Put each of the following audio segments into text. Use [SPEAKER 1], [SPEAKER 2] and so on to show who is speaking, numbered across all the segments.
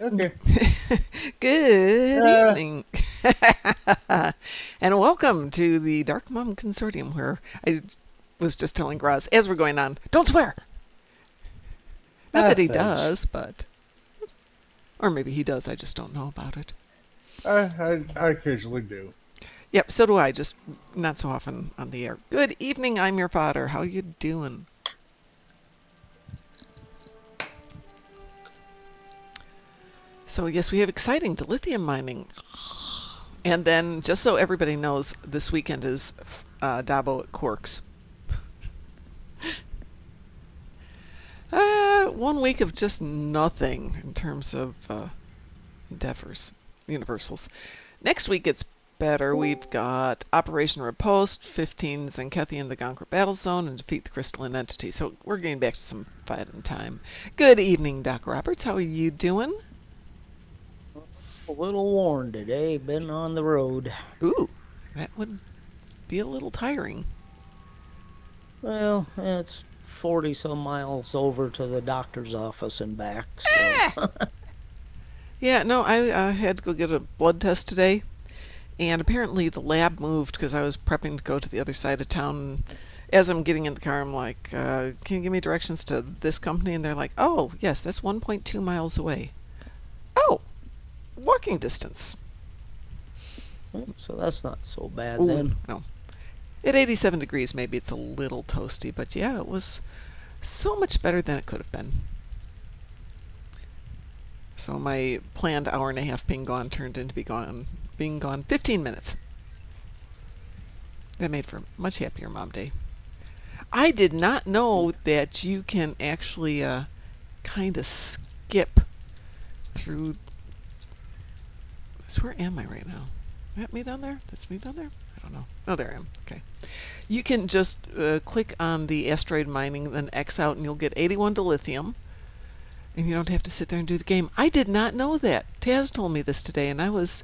[SPEAKER 1] Okay.
[SPEAKER 2] Good
[SPEAKER 1] Uh,
[SPEAKER 2] evening. And welcome to the Darkmom Consortium, where I was just telling Graz as we're going on, don't swear! Not that he
[SPEAKER 1] Thanks.
[SPEAKER 2] does, but. Or maybe he does, I just don't know about it.
[SPEAKER 1] I occasionally do.
[SPEAKER 2] Yep, so do I, just not so often on the air. Good evening, I'm your father. How you doing? So, yes, we have exciting dilithium mining. And then, just so everybody knows, this weekend is Dabo at Quarks. 1 week of just nothing in terms of endeavors, universals. Next week it's better. We've got Operation Riposte, 15 Zenkethi in the Gonker Battle Zone, and defeat the crystalline entity. So we're getting back to some fighting time. Good evening, Doc Roberts. How are you doing?
[SPEAKER 3] A little worn today, been on the road.
[SPEAKER 2] Ooh, that would be a little tiring.
[SPEAKER 3] Well, it's 40 some miles over to the doctor's office and back, so.
[SPEAKER 2] Ah! Yeah, no, I had to go get a blood test today, and apparently the lab moved because I was prepping to go to the other side of town. As I'm getting in the car, I'm like, can you give me directions to this company? And they're like, oh, yes, that's 1.2 miles away. Oh, walking distance.
[SPEAKER 3] So that's not so bad
[SPEAKER 2] Ooh,
[SPEAKER 3] then.
[SPEAKER 2] no. At 87 degrees, maybe it's a little toasty, but yeah, it was so much better than it could have been. So my planned hour and a half being gone turned into being gone 15 minutes. That made for a much happier mom day. I did not know that you can actually kind of skip through. So where am I right now? Is that me down there? That's me down there? I don't know. Oh, there I am. Okay. You can just click on the asteroid mining, then X out, and you'll get 81 dilithium. And you don't have to sit there and do the game. I did not know that. Taz told me this today, and I was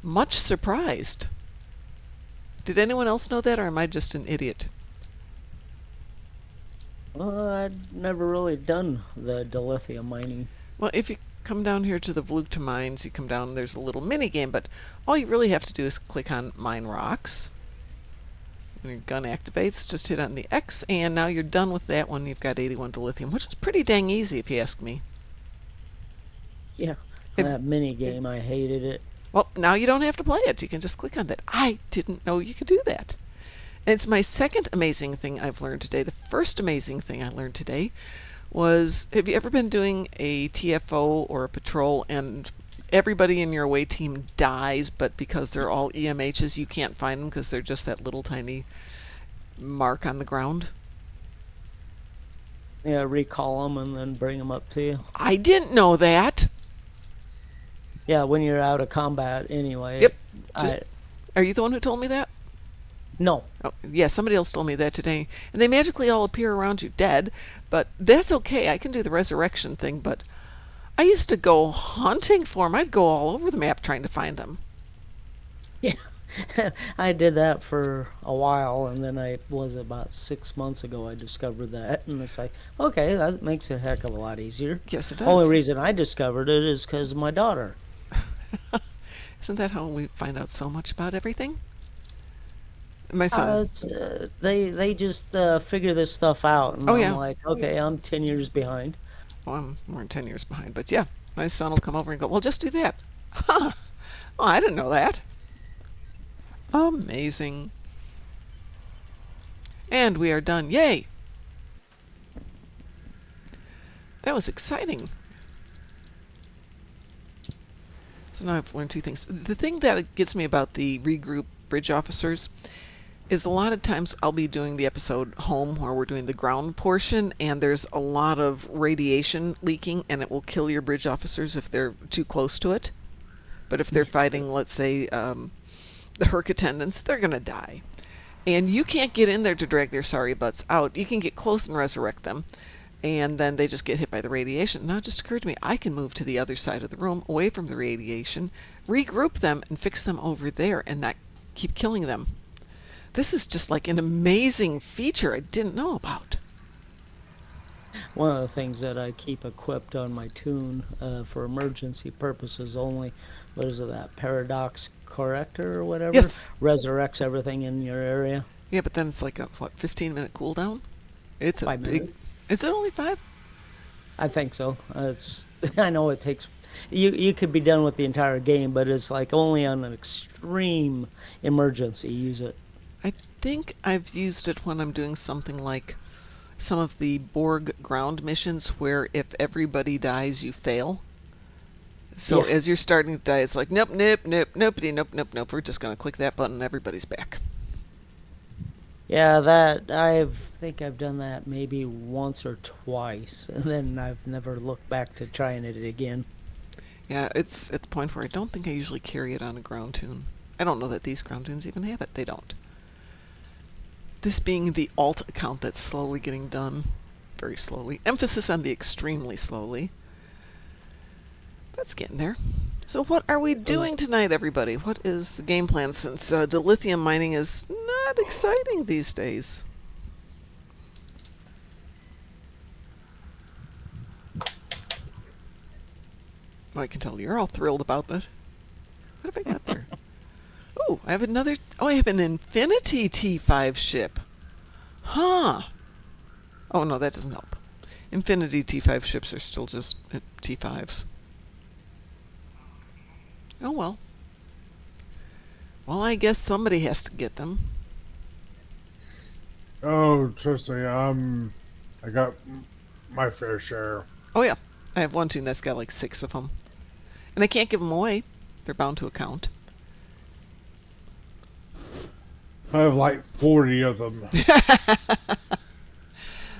[SPEAKER 2] much surprised. Did anyone else know that, or am I just an idiot?
[SPEAKER 3] I'd never really done the dilithium mining.
[SPEAKER 2] Well, if you come down here to the Vlugta mines, you come down, there's a little mini game, but all you really have to do is click on Mine Rocks. When your gun activates, just hit on the X, and now you're done with that one. You've got 81 dilithium, which is pretty dang easy if you ask me.
[SPEAKER 3] Yeah,
[SPEAKER 2] It,
[SPEAKER 3] that mini game, I hated it.
[SPEAKER 2] well, now you don't have to play it. You can just click on that. I didn't know you could do that. And it's my second amazing thing I've learned today. The first amazing thing I learned today was, have you ever been doing a TFO or a patrol and everybody in your away team dies, but because they're all EMHs, you can't find them because they're just that little tiny mark on the ground?
[SPEAKER 3] Yeah, recall them and then bring them up to you.
[SPEAKER 2] I didn't know that.
[SPEAKER 3] Yeah, when you're out of combat anyway.
[SPEAKER 2] Yep. Just,
[SPEAKER 3] I,
[SPEAKER 2] are you the one who told me that?
[SPEAKER 3] no.
[SPEAKER 2] Oh, yeah, somebody else told me that today. And they magically all appear around you dead, but that's okay. I can do the resurrection thing, but I used to go hunting for them. I'd go all over the map trying to find them.
[SPEAKER 3] Yeah. I did that for a while, and then about 6 months ago I discovered that, and it's like, okay, that makes it a heck of a lot easier.
[SPEAKER 2] Yes, it
[SPEAKER 3] Only
[SPEAKER 2] does.
[SPEAKER 3] reason I discovered it is because of my daughter.
[SPEAKER 2] Isn't that how we find out so much about everything? My son.
[SPEAKER 3] They just figure this stuff out, and
[SPEAKER 2] Oh,
[SPEAKER 3] I'm
[SPEAKER 2] yeah.
[SPEAKER 3] like, okay, I'm 10 years behind.
[SPEAKER 2] Well, I'm more than 10 years behind, but yeah, my son will come over and go, well, just do that. Huh. Oh, I didn't know that. Amazing. And we are done. Yay! That was exciting. So now I've learned two things. The thing that gets me about the regroup bridge officers is a lot of times I'll be doing the episode home where we're doing the ground portion, and there's a lot of radiation leaking, and it will kill your bridge officers if they're too close to it. But if they're fighting, let's say, the Herc attendants, they're going to die. And you can't get in there to drag their sorry butts out. You can get close and resurrect them, and then they just get hit by the radiation. Now it just occurred to me, I can move to the other side of the room, away from the radiation, regroup them, and fix them over there, and not keep killing them. This is just like an amazing feature I didn't know about.
[SPEAKER 3] One of the things that I keep equipped on my tune for emergency purposes only, what is it, that paradox corrector or whatever,
[SPEAKER 2] Yes.
[SPEAKER 3] resurrects everything in your area.
[SPEAKER 2] Yeah, but then it's like a, what, 15-minute cooldown? It's a
[SPEAKER 3] 5 minutes.
[SPEAKER 2] big. Is it only 5?
[SPEAKER 3] I think so. It's I know it takes you could be done with the entire game, but it's like only on an extreme emergency use it.
[SPEAKER 2] I think I've used it when I'm doing something like some of the Borg ground missions where if everybody dies, you fail. So
[SPEAKER 3] Yeah.
[SPEAKER 2] as you're starting to die, it's like, nope, nope, nope, nobody, nope, nope, nope. We're just going to click that button. Everybody's back.
[SPEAKER 3] Yeah, that I've done that maybe once or twice, and then I've never looked back to trying it again.
[SPEAKER 2] Yeah, it's at the point where I don't think I usually carry it on a ground tune. I don't know that these ground tunes even have it. They don't. This being the alt account that's slowly getting done. Very slowly. Emphasis on the extremely slowly. That's getting there. So what are we doing tonight, everybody? What is the game plan since dilithium mining is not exciting these days? Well, I can tell you're all thrilled about it. What have I got there? Oh, I have another. Oh, I have an Infinity T5 ship. Huh. Oh, no, that doesn't help. Infinity T5 ships are still just T5s. Oh, well. Well, I guess somebody has to get them.
[SPEAKER 1] Oh, trust me, I got my fair share.
[SPEAKER 2] Oh, yeah. I have one tune that's got like 6 of them. And I can't give them away. They're bound to a count.
[SPEAKER 1] I have like 40 of them.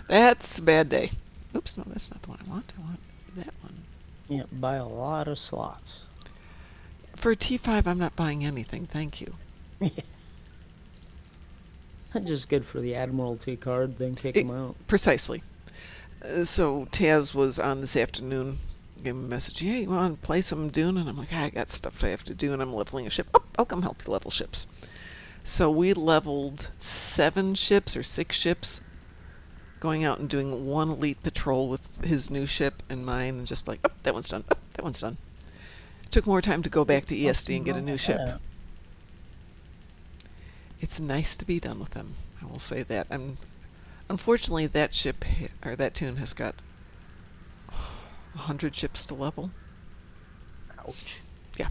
[SPEAKER 2] That's a bad day. Oops, no, that's not the one I want. I want that one.
[SPEAKER 3] Yeah, buy a lot of slots.
[SPEAKER 2] For a T5, I'm not buying anything. Thank you.
[SPEAKER 3] Just good for the Admiralty card, then kick them out.
[SPEAKER 2] Precisely. So Taz was on this afternoon, gave me a message. Hey, you want to play some Dune? And I'm like, I got stuff I have to do, and I'm leveling a ship. Oh, I'll come help you level ships. So we leveled 7 ships or 6 ships, going out and doing 1 elite patrol with his new ship and mine, and just like, oh, that one's done. Oh, that one's done. It took more time to go back to ESD and get a new ship. It's nice to be done with them. I will say that. Unfortunately, that ship or that tune has got 100 ships to level.
[SPEAKER 3] Ouch.
[SPEAKER 2] Yeah.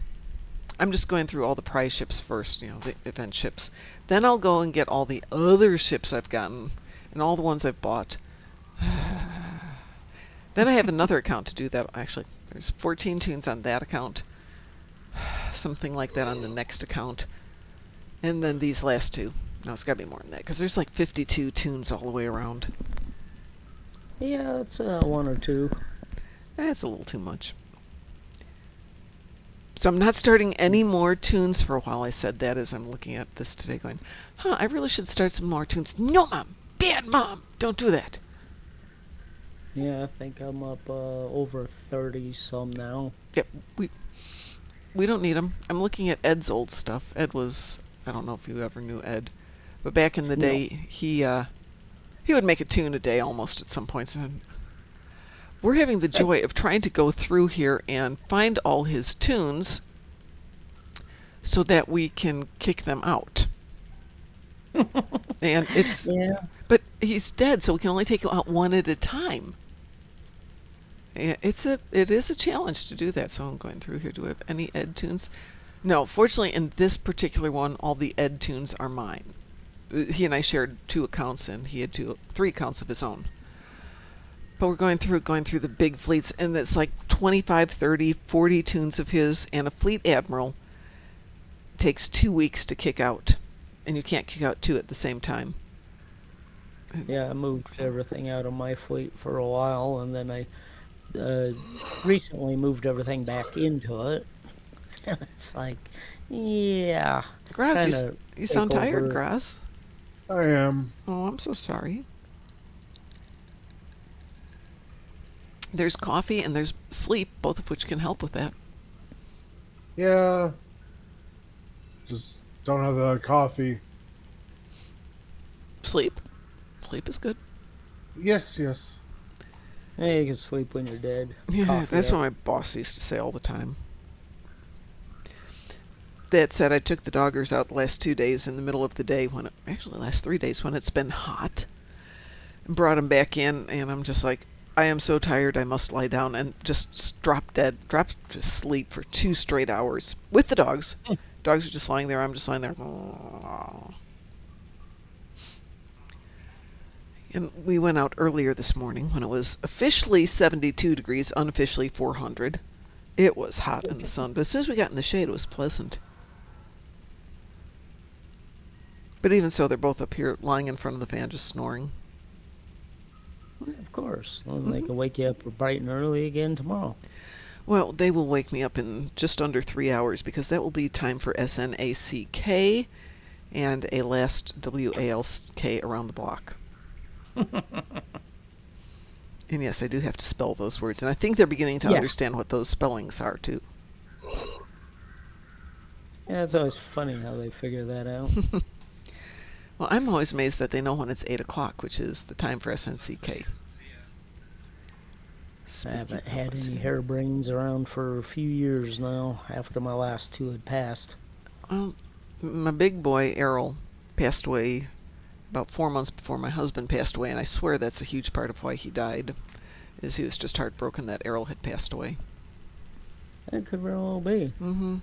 [SPEAKER 2] I'm just going through all the prize ships first, the event ships. Then I'll go and get all the other ships I've gotten and all the ones I've bought. Then I have another account to do that. Actually, there's 14 tunes on that account. Something like that on the next account. And then these last 2. No, it's got to be more than that, because there's like 52 tunes all the way around.
[SPEAKER 3] Yeah, it's 1 or 2.
[SPEAKER 2] That's a little too much. So I'm not starting any more tunes for a while. I said that as I'm looking at this today going, I really should start some more tunes. No, Mom! Bad Mom! Don't do that.
[SPEAKER 3] Yeah, I think I'm up over 30 some now.
[SPEAKER 2] Yep, we don't need them. I'm looking at Ed's old stuff. Ed was, I don't know if you ever knew Ed, but back in the day, he would make a tune a day almost at some points. And we're having the joy of trying to go through here and find all his tunes so that we can kick them out. And it's,
[SPEAKER 3] Yeah.
[SPEAKER 2] but he's dead, so we can only take out one at a time. It is a challenge to do that. So I'm going through here. Do we have any Ed tunes? No, fortunately, in this particular one, all the Ed tunes are mine. He and I shared 2 accounts, and he had 3 accounts of his own. But we're going through the big fleets, and it's like 25, 30, 40 tunes of his, and a fleet admiral takes 2 weeks to kick out, and you can't kick out 2 at the same time.
[SPEAKER 3] Yeah, I moved everything out of my fleet for a while, and then I recently moved everything back into it. And it's like, yeah,
[SPEAKER 2] Graz, you sound tired, Graz.
[SPEAKER 1] I am.
[SPEAKER 2] Oh, I'm so sorry. There's coffee and there's sleep, both of which can help with that.
[SPEAKER 1] Yeah. Just don't have the coffee.
[SPEAKER 2] Sleep. Sleep is good.
[SPEAKER 1] Yes, yes.
[SPEAKER 3] Hey, you can sleep when you're dead.
[SPEAKER 2] Yeah,
[SPEAKER 3] Coffee
[SPEAKER 2] that's
[SPEAKER 3] up.
[SPEAKER 2] what my boss used to say all the time. That said, I took the doggers out the last 2 days in the middle of the day actually last 3 days when it's been hot, and brought them back in, and I'm just like, I am so tired, I must lie down and just drop dead, drop to sleep for 2 straight hours with the dogs. Dogs are just lying there, I'm just lying there. And we went out earlier this morning when it was officially 72 degrees, unofficially 400. It was hot in the sun, but as soon as we got in the shade, it was pleasant. But even so, they're both up here lying in front of the fan just snoring.
[SPEAKER 3] Of course. Well, they
[SPEAKER 2] Hmm.
[SPEAKER 3] can wake you up bright and early again tomorrow.
[SPEAKER 2] Well, they will wake me up in just under 3 hours because that will be time for SNACK and a last WALK around the block. And yes, I do have to spell those words. And I think they're beginning to
[SPEAKER 3] Yeah.
[SPEAKER 2] understand what those spellings are, too.
[SPEAKER 3] Yeah, it's always funny how they figure that out.
[SPEAKER 2] Well, I'm always amazed that they know when it's 8 o'clock, which is the time for SNCK.
[SPEAKER 3] I haven't
[SPEAKER 2] Speaking of,
[SPEAKER 3] had
[SPEAKER 2] let's
[SPEAKER 3] any
[SPEAKER 2] see.
[SPEAKER 3] harebrains around for a few years now after my last two had passed.
[SPEAKER 2] Well, my big boy, Errol, passed away about 4 months before my husband passed away, and I swear that's a huge part of why he died, is he was just heartbroken that Errol had passed away.
[SPEAKER 3] That could very well be.
[SPEAKER 2] Mm-hmm.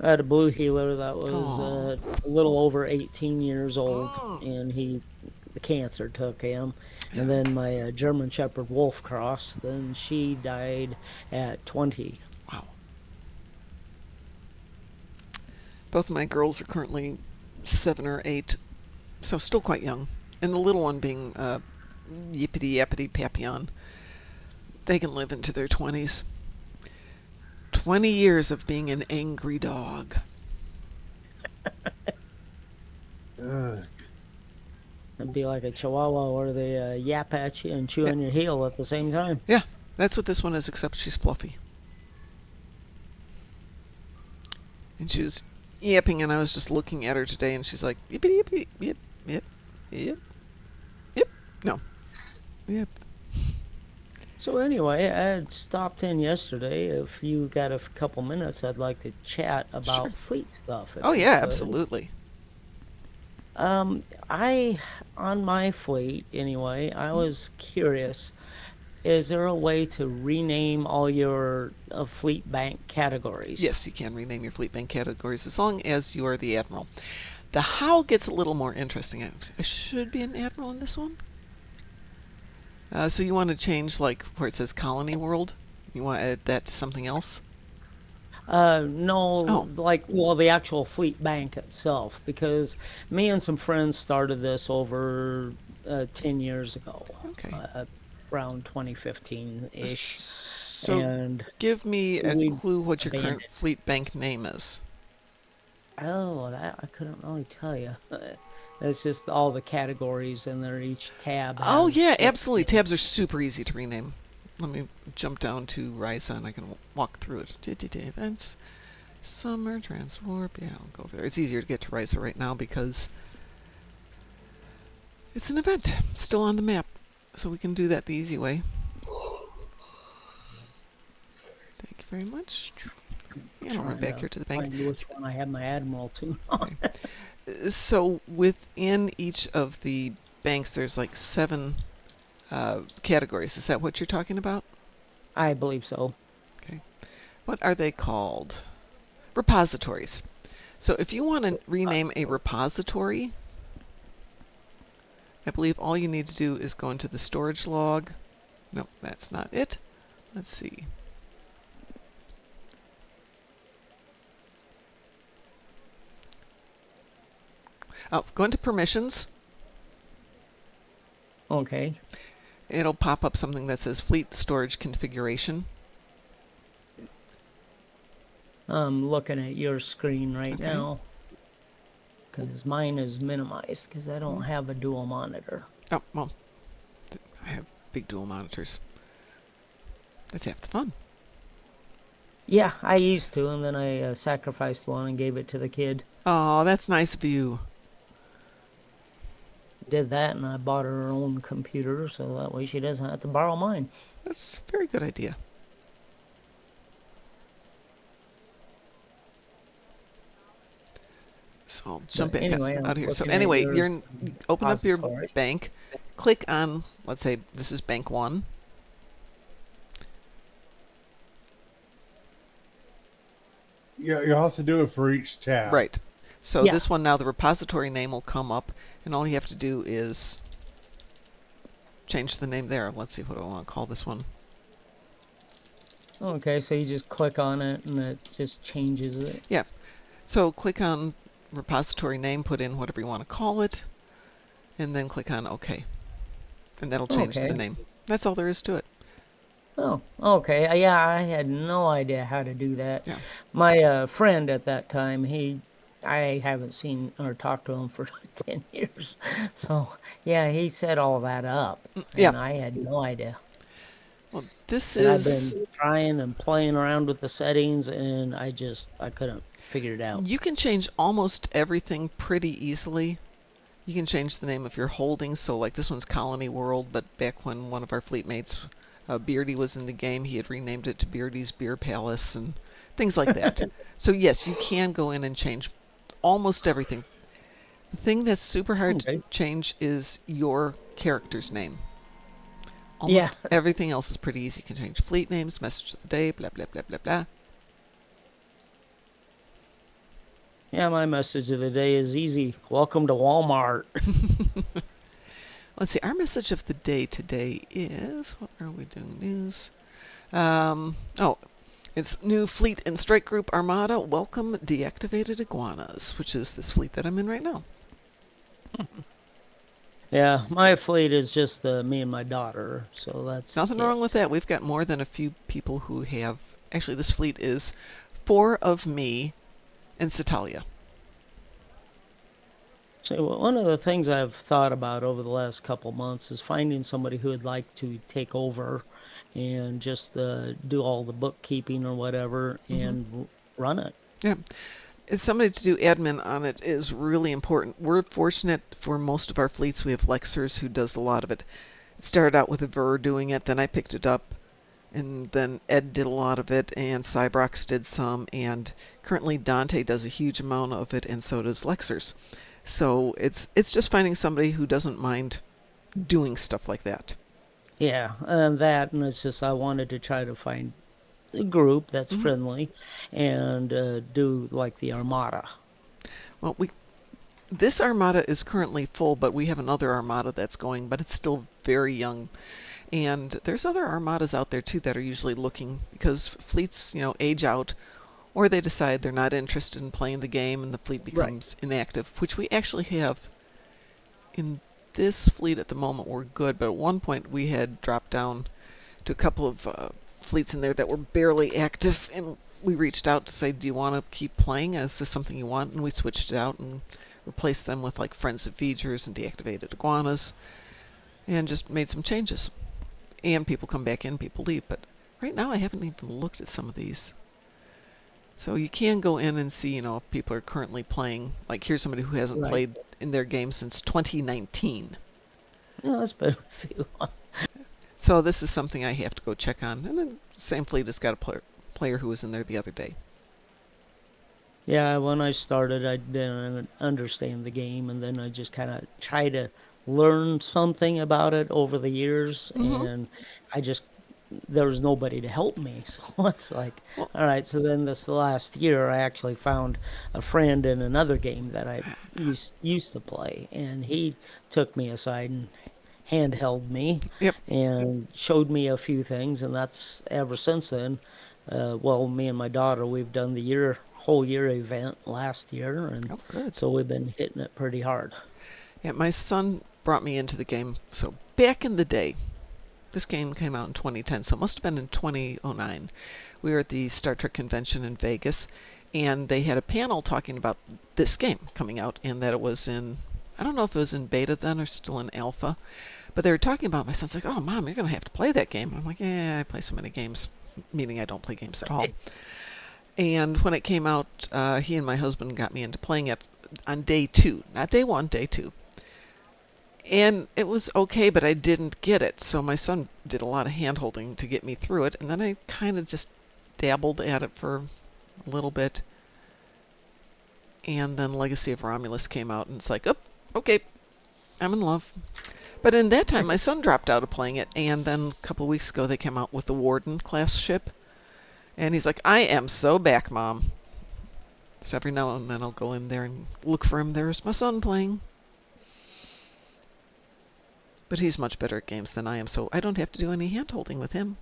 [SPEAKER 3] I had a blue heeler that was
[SPEAKER 2] Oh.
[SPEAKER 3] a little over 18 years old,
[SPEAKER 2] Mm.
[SPEAKER 3] and the cancer took him.
[SPEAKER 2] Yeah.
[SPEAKER 3] And then my German Shepherd Wolf Cross, then she died at 20.
[SPEAKER 2] Wow. Both of my girls are currently 7 or 8, so still quite young. And the little one being Yippity Yappity Papillon. They can live into their 20s. 20 years of being an angry dog.
[SPEAKER 1] Ugh.
[SPEAKER 3] It'd be like a Chihuahua where they yap at you and chew
[SPEAKER 2] Yeah.
[SPEAKER 3] on your heel at the same time.
[SPEAKER 2] Yeah, that's what this one is, except she's fluffy. And she was yapping, and I was just looking at her today, and she's like, yippity yippity, yip, yip, yip, yip. No. Yep.
[SPEAKER 3] So anyway, I had stopped in yesterday. If you got a couple minutes, I'd like to chat
[SPEAKER 2] Sure.
[SPEAKER 3] about fleet stuff,
[SPEAKER 2] Oh,
[SPEAKER 3] if we
[SPEAKER 2] yeah,
[SPEAKER 3] could.
[SPEAKER 2] absolutely.
[SPEAKER 3] Um, I on my fleet anyway, I was curious. Is there a way to rename all your fleet bank categories?
[SPEAKER 2] Yes, you can rename your fleet bank categories as long as you are the admiral. The how gets a little more interesting. I should be an admiral in this one. So you want to change, like, where it says Colony World? You want to add that to something else?
[SPEAKER 3] No,
[SPEAKER 2] Oh,
[SPEAKER 3] like, well, the actual fleet bank itself, because me and some friends started this over 10 years ago,
[SPEAKER 2] okay.
[SPEAKER 3] around 2015-ish,
[SPEAKER 2] So
[SPEAKER 3] and
[SPEAKER 2] give me a
[SPEAKER 3] we
[SPEAKER 2] clue what your current
[SPEAKER 3] abandoned.
[SPEAKER 2] fleet bank name is.
[SPEAKER 3] Oh, that I couldn't really tell you. It's just all the categories, and there each tab
[SPEAKER 2] Oh,
[SPEAKER 3] has
[SPEAKER 2] yeah,
[SPEAKER 3] its
[SPEAKER 2] absolutely.
[SPEAKER 3] name.
[SPEAKER 2] Tabs are super easy to rename. Let me jump down to Ryza and I can walk through it. Events, Summer, Transwarp. Yeah, I'll go over there. It's easier to get to Ryza right now because it's an event. It's still on the map. So we can do that the easy way. Thank you very much. And I'll run
[SPEAKER 3] Trying
[SPEAKER 2] back
[SPEAKER 3] to
[SPEAKER 2] here to the bank.
[SPEAKER 3] find which one I have my Admiral tune on.
[SPEAKER 2] Okay. So within each of the banks, there's like 7 categories. Is that what you're talking about?
[SPEAKER 3] I believe so.
[SPEAKER 2] Okay. What are they called? Repositories. So if you want to rename a repository, I believe all you need to do is go into the storage log. Nope, that's not it. Let's see. Oh, go into permissions.
[SPEAKER 3] Okay.
[SPEAKER 2] It'll pop up something that says fleet storage configuration.
[SPEAKER 3] I'm looking at your screen right
[SPEAKER 2] Okay.
[SPEAKER 3] now because mine is minimized because I don't
[SPEAKER 2] Mhm.
[SPEAKER 3] have a dual monitor.
[SPEAKER 2] Oh, well, I have big dual monitors. That's half the fun.
[SPEAKER 3] Yeah, I used to, and then I sacrificed one and gave it to the kid.
[SPEAKER 2] Oh, that's nice of you.
[SPEAKER 3] did that, and I bought her own computer so that way she doesn't have to borrow mine.
[SPEAKER 2] That's a very good idea. So I'll jump
[SPEAKER 3] But
[SPEAKER 2] back
[SPEAKER 3] anyway,
[SPEAKER 2] out of
[SPEAKER 3] I'm
[SPEAKER 2] here. So
[SPEAKER 3] looking at
[SPEAKER 2] anyway,
[SPEAKER 3] yours
[SPEAKER 2] you open up your
[SPEAKER 3] repository.
[SPEAKER 2] bank, click on, let's say this is bank 1.
[SPEAKER 1] Yeah, you'll have to do it for each tab.
[SPEAKER 2] Right. So
[SPEAKER 3] Yeah.
[SPEAKER 2] this one now, the repository name will come up, and all you have to do is change the name there. Let's see what I want to call this one.
[SPEAKER 3] Okay, so you just click on it and it just changes it.
[SPEAKER 2] Yeah. So click on repository name, put in whatever you want to call it, and then click on OK. And that'll change the
[SPEAKER 3] Okay.
[SPEAKER 2] name. That's all there is to it.
[SPEAKER 3] Oh, okay. Yeah, I had no idea how to do that.
[SPEAKER 2] Yeah.
[SPEAKER 3] My friend at that time, I haven't seen or talked to him for 10 years. So, yeah, he set all that up,
[SPEAKER 2] Yeah.
[SPEAKER 3] and I had no idea.
[SPEAKER 2] Well, this
[SPEAKER 3] And I've
[SPEAKER 2] is.
[SPEAKER 3] been trying and playing around with the settings, and I couldn't figure it out.
[SPEAKER 2] You can change almost everything pretty easily. You can change the name of your holdings. So, like this one's Colony World, but back when one of our fleet mates, Beardy, was in the game, he had renamed it to Beardy's Beer Palace and things like that. So, yes, you can go in and change almost everything. The thing that's super hard to
[SPEAKER 3] Okay.
[SPEAKER 2] change is your character's name.
[SPEAKER 3] Yeah.
[SPEAKER 2] Almost everything else is pretty easy. You can change fleet names, message of the day, blah, blah, blah, blah, blah.
[SPEAKER 3] Yeah, my message of the day is easy. Welcome to Walmart.
[SPEAKER 2] Let's see. Our message of the day today is, what are we doing? News. It's new fleet and strike group Armada. Welcome deactivated iguanas, which is this fleet that I'm in right now.
[SPEAKER 3] Yeah, my fleet is just me and my daughter, so that's
[SPEAKER 2] Nothing
[SPEAKER 3] it.
[SPEAKER 2] wrong with that. We've got more than a few people who have. Actually, this fleet is 4 of me and Satalia.
[SPEAKER 3] So one of the things I've thought about over the last couple months is finding somebody who would like to take over and just do all the bookkeeping or whatever and run it.
[SPEAKER 2] Yeah. Somebody to do admin on it is really important. We're fortunate for most of our fleets. We have Lexers who does a lot of it. It started out with a Ver doing it, then I picked it up, and then Ed did a lot of it, and Cybrox did some, and currently Dante does a huge amount of it, and so does Lexers. So it's just finding somebody who doesn't mind doing stuff like that.
[SPEAKER 3] Yeah, and it's just I wanted to try to find a group that's friendly and do like the Armada.
[SPEAKER 2] Well, this Armada is currently full, but we have another Armada that's going, but it's still very young. And there's other armadas out there too that are usually looking, because fleets, age out, or they decide they're not interested in playing the game and the fleet becomes inactive, which we actually have in this fleet at the moment. We're good, but at one point we had dropped down to a couple of fleets in there that were barely active, and we reached out to say, do you want to keep playing? Is this something you want? And we switched it out and replaced them with like Friends of Features and deactivated iguanas, and just made some changes. And people come back in, people leave. But right now I haven't even looked at some of these. So you can go in and see, if people are currently playing. Like here's somebody who hasn't
[SPEAKER 3] Right.
[SPEAKER 2] played in their game since 2019.
[SPEAKER 3] Yeah, that's been a few.
[SPEAKER 2] So this is something I have to go check on. And then same fleet has got a player who was in there the other day.
[SPEAKER 3] Yeah, when I started, I didn't understand the game, and then I just kind of try to learn something about it over the years, and I just there was nobody to help me. So it's like,
[SPEAKER 2] Well,
[SPEAKER 3] all right. So then this last year, I actually found a friend in another game that I used to play, and he took me aside and handheld me
[SPEAKER 2] yep.
[SPEAKER 3] and showed me a few things, and that's ever since then. Well, me and my daughter, we've done the whole year event last year, and
[SPEAKER 2] Oh, good.
[SPEAKER 3] so we've been hitting it pretty hard.
[SPEAKER 2] Yeah, my son brought me into the game. So back in the day, this game came out in 2010, so it must have been in 2009. We were at the Star Trek convention in Vegas, and they had a panel talking about this game coming out, and that it was in, I don't know if it was in beta then or still in alpha, but they were talking about it. My son's like, oh, Mom, you're going to have to play that game. I'm like, yeah, I play so many games, meaning I don't play games at all. And when it came out, he and my husband got me into playing it on day 2, not day 1, day 2. And it was okay, but I didn't get it. So my son did a lot of hand holding to get me through it. And then I kind of just dabbled at it for a little bit. And then Legacy of Romulus came out, and it's like, oh, okay, I'm in love. But in that time, my son dropped out of playing it. And then a couple of weeks ago, they came out with the Warden class ship. And he's like, I am so back, Mom. So every now and then I'll go in there and look for him. There's my son playing. But he's much better at games than I am, so I don't have to do any hand-holding with him.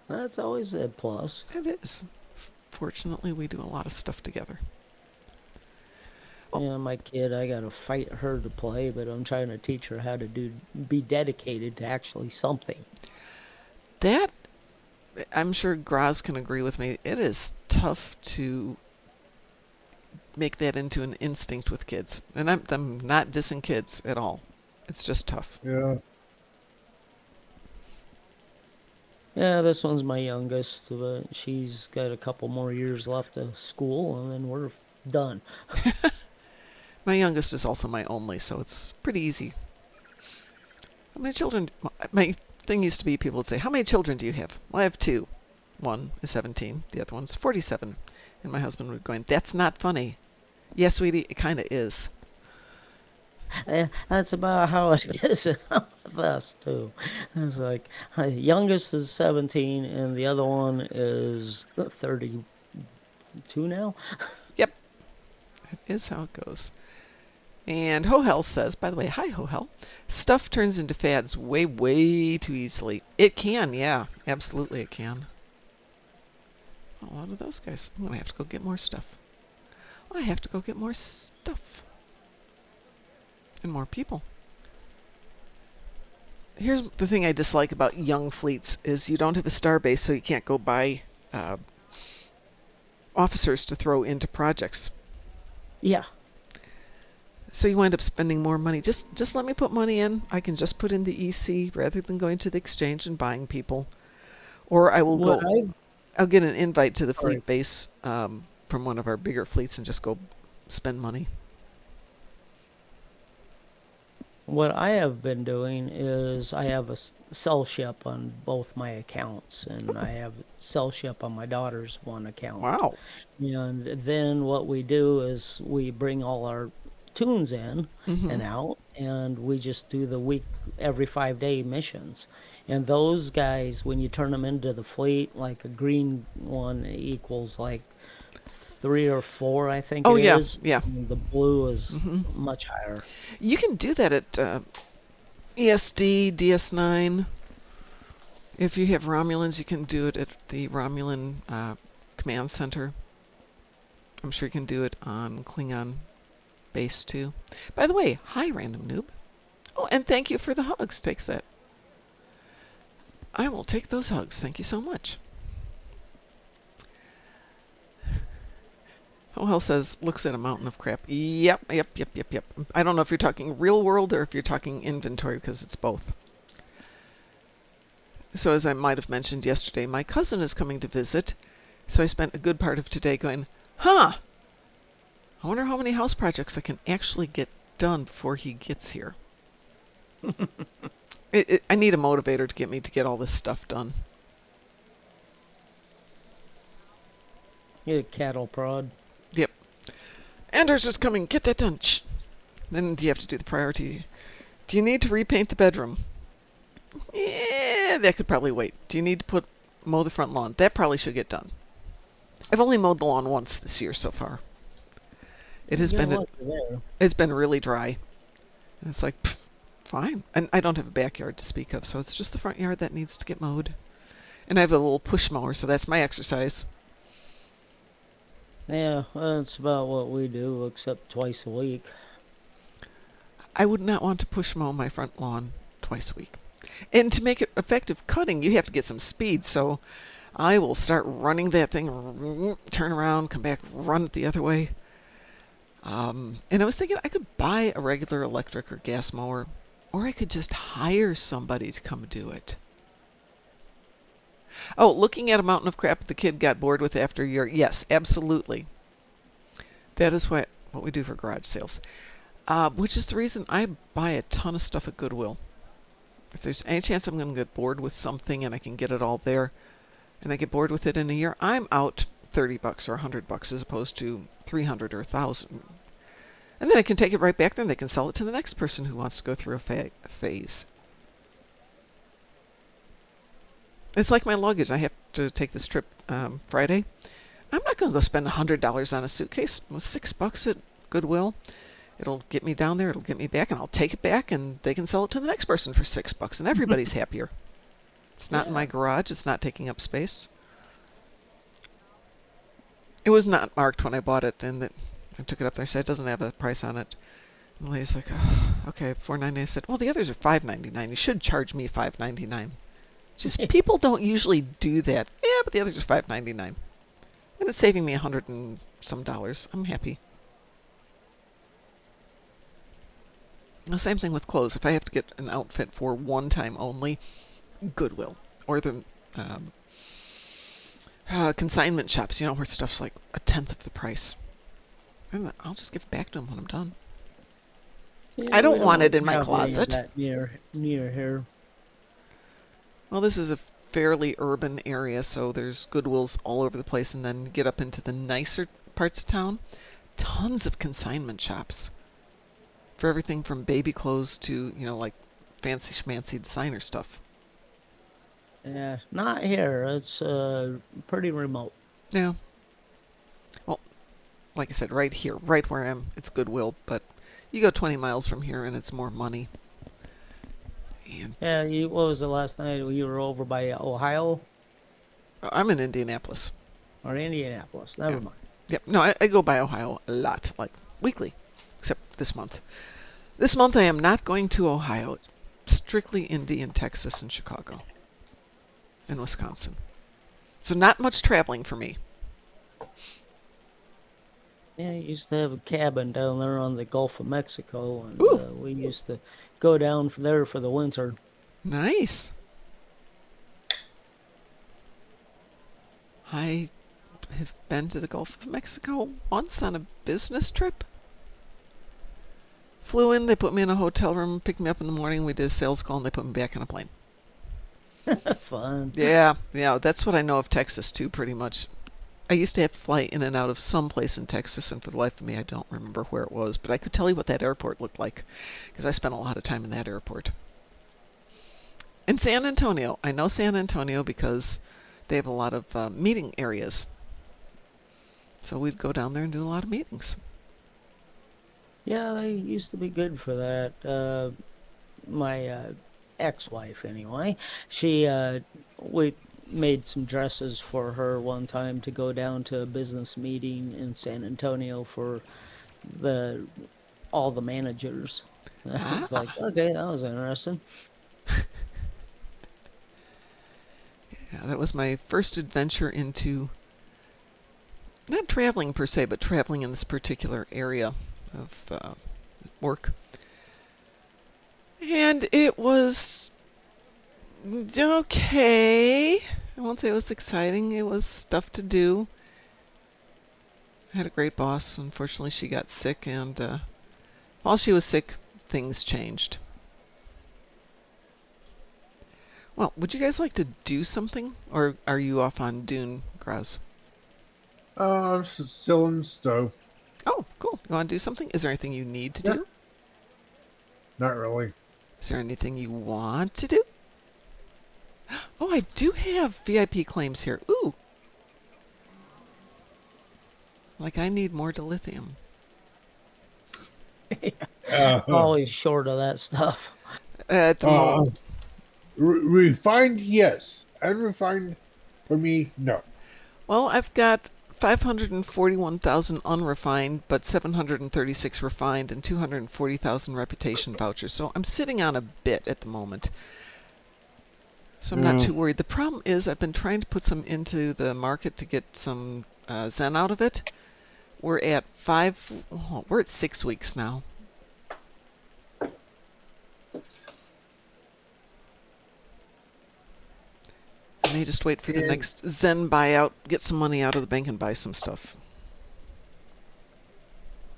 [SPEAKER 3] That's always a plus.
[SPEAKER 2] It is. Fortunately, we do a lot of stuff together.
[SPEAKER 3] Yeah, my kid, I gotta fight her to play, but I'm trying to teach her how to be dedicated to actually something.
[SPEAKER 2] That, I'm sure Graz can agree with me, it is tough to make that into an instinct with kids. And I'm not dissing kids at all. It's just tough.
[SPEAKER 1] Yeah.
[SPEAKER 3] Yeah, this one's my youngest, but she's got a couple more years left of school, and then we're done.
[SPEAKER 2] My youngest is also my only, so it's pretty easy. How many children? My thing used to be people would say, how many children do you have? Well, I have two. One is 17, the other one's 47. And my husband would go, that's not funny. Yes, sweetie, it kind of is.
[SPEAKER 3] That's about how it is with us, too. It's like, youngest is 17, and the other one is 32 now.
[SPEAKER 2] Yep. It is how it goes. And Hohel says, by the way, hi Hohel, stuff turns into fads way, way too easily. It can, yeah, absolutely it can. A lot of those guys. I'm going to have to go get more stuff. I have to go get more stuff. And more people. Here's the thing I dislike about young fleets is you don't have a star base, so you can't go buy officers to throw into projects.
[SPEAKER 3] Yeah.
[SPEAKER 2] So you wind up spending more money. Just let me put money in. I can just put in the EC rather than going to the exchange and buying people. Or I will I'll get an invite to the fleet base from one of our bigger fleets and just go spend money.
[SPEAKER 3] What I have been doing is I have a cell ship on both my accounts, and I have cell ship on my daughter's one account.
[SPEAKER 2] Wow.
[SPEAKER 3] And then what we do is we bring all our tunes in and out, and we just do the every 5-day missions. And those guys, when you turn them into the fleet, like a green one equals like 3 or 4, I think it is.
[SPEAKER 2] Yeah.
[SPEAKER 3] And the blue is much higher.
[SPEAKER 2] You can do that at ESD, DS9. If you have Romulans, you can do it at the Romulan command center. I'm sure you can do it on Klingon base too. By the way, hi Random Noob. Oh, and thank you for the hugs. Take that. I will take those hugs. Thank you so much. Hohel says, looks at a mountain of crap. Yep. I don't know if you're talking real world or if you're talking inventory, because it's both. So as I might have mentioned yesterday, my cousin is coming to visit. So I spent a good part of today going, I wonder how many house projects I can actually get done before he gets here. I need a motivator to get me to get all this stuff done.
[SPEAKER 3] Get a cattle prod.
[SPEAKER 2] Yep. Anders is coming. Get that done. Shh. Then do you have to do the priority? Do you need to repaint the bedroom? Yeah, that could probably wait. Do you need to mow the front lawn? That probably should get done. I've only mowed the lawn once this year so far. It's been really dry. And it's like, fine. And I don't have a backyard to speak of, so it's just the front yard that needs to get mowed. And I have a little push mower, so that's my exercise.
[SPEAKER 3] Yeah, that's about what we do, except twice a week.
[SPEAKER 2] I would not want to push mow my front lawn twice a week. And to make it effective cutting, you have to get some speed, so I will start running that thing, turn around, come back, run it the other way. And I was thinking I could buy a regular electric or gas mower, or I could just hire somebody to come do it. Oh, looking at a mountain of crap the kid got bored with after a year. Yes, absolutely. That is why what we do for garage sales. Which is the reason I buy a ton of stuff at Goodwill. If there's any chance I'm going to get bored with something and I can get it all there, and I get bored with it in a year, I'm out $30 or $100 as opposed to 300 or 1,000. And then I can take it right back there and they can sell it to the next person who wants to go through a phase. It's like my luggage. I have to take this trip Friday. I'm not going to go spend $100 on a suitcase. It was $6 at Goodwill. It'll get me down there, it'll get me back, and I'll take it back, and they can sell it to the next person for $6, and everybody's happier. It's not in my garage. It's not taking up space. It was not marked when I bought it, and I took it up there. I said, it doesn't have a price on it. And the lady's like, oh, okay, $4.99. I said, well, the others are $5.99. You should charge me $5.99. Just people don't usually do that. Yeah, but the others are $5.99. And it's saving me $100 and some dollars. I'm happy. The same thing with clothes. If I have to get an outfit for one time only, Goodwill. Or the consignment shops, where stuff's like a tenth of the price. And I'll just give it back to them when I'm done.
[SPEAKER 3] Yeah,
[SPEAKER 2] I don't
[SPEAKER 3] we
[SPEAKER 2] want it in my
[SPEAKER 3] have any of
[SPEAKER 2] closet.
[SPEAKER 3] that near here.
[SPEAKER 2] Well, this is a fairly urban area, so there's Goodwills all over the place. And then get up into the nicer parts of town, tons of consignment shops. For everything from baby clothes to, like fancy schmancy designer stuff.
[SPEAKER 3] Yeah, not here. It's pretty remote.
[SPEAKER 2] Yeah. Well, like I said, right here, right where I am, it's Goodwill, but you go 20 miles from here and it's more money. And
[SPEAKER 3] Yeah, what was the last night you were over by Ohio
[SPEAKER 2] I'm in Indianapolis.
[SPEAKER 3] or Indianapolis? Never mind.
[SPEAKER 2] Yep. No, I go by Ohio a lot, like weekly, except this month. This month I am not going to Ohio. It's strictly Indy and Texas and Chicago and Wisconsin. So not much traveling for me.
[SPEAKER 3] Yeah, I used to have a cabin down there on the Gulf of Mexico, and
[SPEAKER 2] Ooh.
[SPEAKER 3] we used to go down there for the winter.
[SPEAKER 2] Nice. I have been to the Gulf of Mexico once on a business trip. Flew in, they put me in a hotel room, picked me up in the morning, we did a sales call, and they put me back on a plane.
[SPEAKER 3] Fun.
[SPEAKER 2] Yeah, that's what I know of Texas, too, pretty much. I used to have to fly in and out of some place in Texas, and for the life of me, I don't remember where it was, but I could tell you what that airport looked like, because I spent a lot of time in that airport. And San Antonio. I know San Antonio because they have a lot of meeting areas. So we'd go down there and do a lot of meetings.
[SPEAKER 3] Yeah, they used to be good for that. My ex-wife, anyway, we made some dresses for her one time to go down to a business meeting in San Antonio for all the managers. I was like, okay, that was interesting.
[SPEAKER 2] Yeah, that was my first adventure into not traveling per se, but traveling in this particular area of work. And it was okay. I won't say it was exciting. It was stuff to do. I had a great boss. Unfortunately, she got sick, and while she was sick, things changed. Well, would you guys like to do something? Or are you off on Dune, Graz?
[SPEAKER 1] Still in the stove.
[SPEAKER 2] Oh, cool. You want to do something? Is there anything you need to
[SPEAKER 1] Yeah.
[SPEAKER 2] do?
[SPEAKER 1] Not really.
[SPEAKER 2] Is there anything you want to do? Oh, I do have VIP claims here. Ooh. Like I need more dilithium.
[SPEAKER 3] Always short of that stuff.
[SPEAKER 2] At the moment.
[SPEAKER 1] Refined, yes. Unrefined, for me, no.
[SPEAKER 2] Well, I've got 541,000 unrefined, but 736 refined and 240,000 reputation vouchers. So I'm sitting on a bit at the moment. So I'm not too worried. The problem is I've been trying to put some into the market to get some Zen out of it. We're at 6 weeks now. I may just wait for the next Zen buyout, get some money out of the bank and buy some stuff.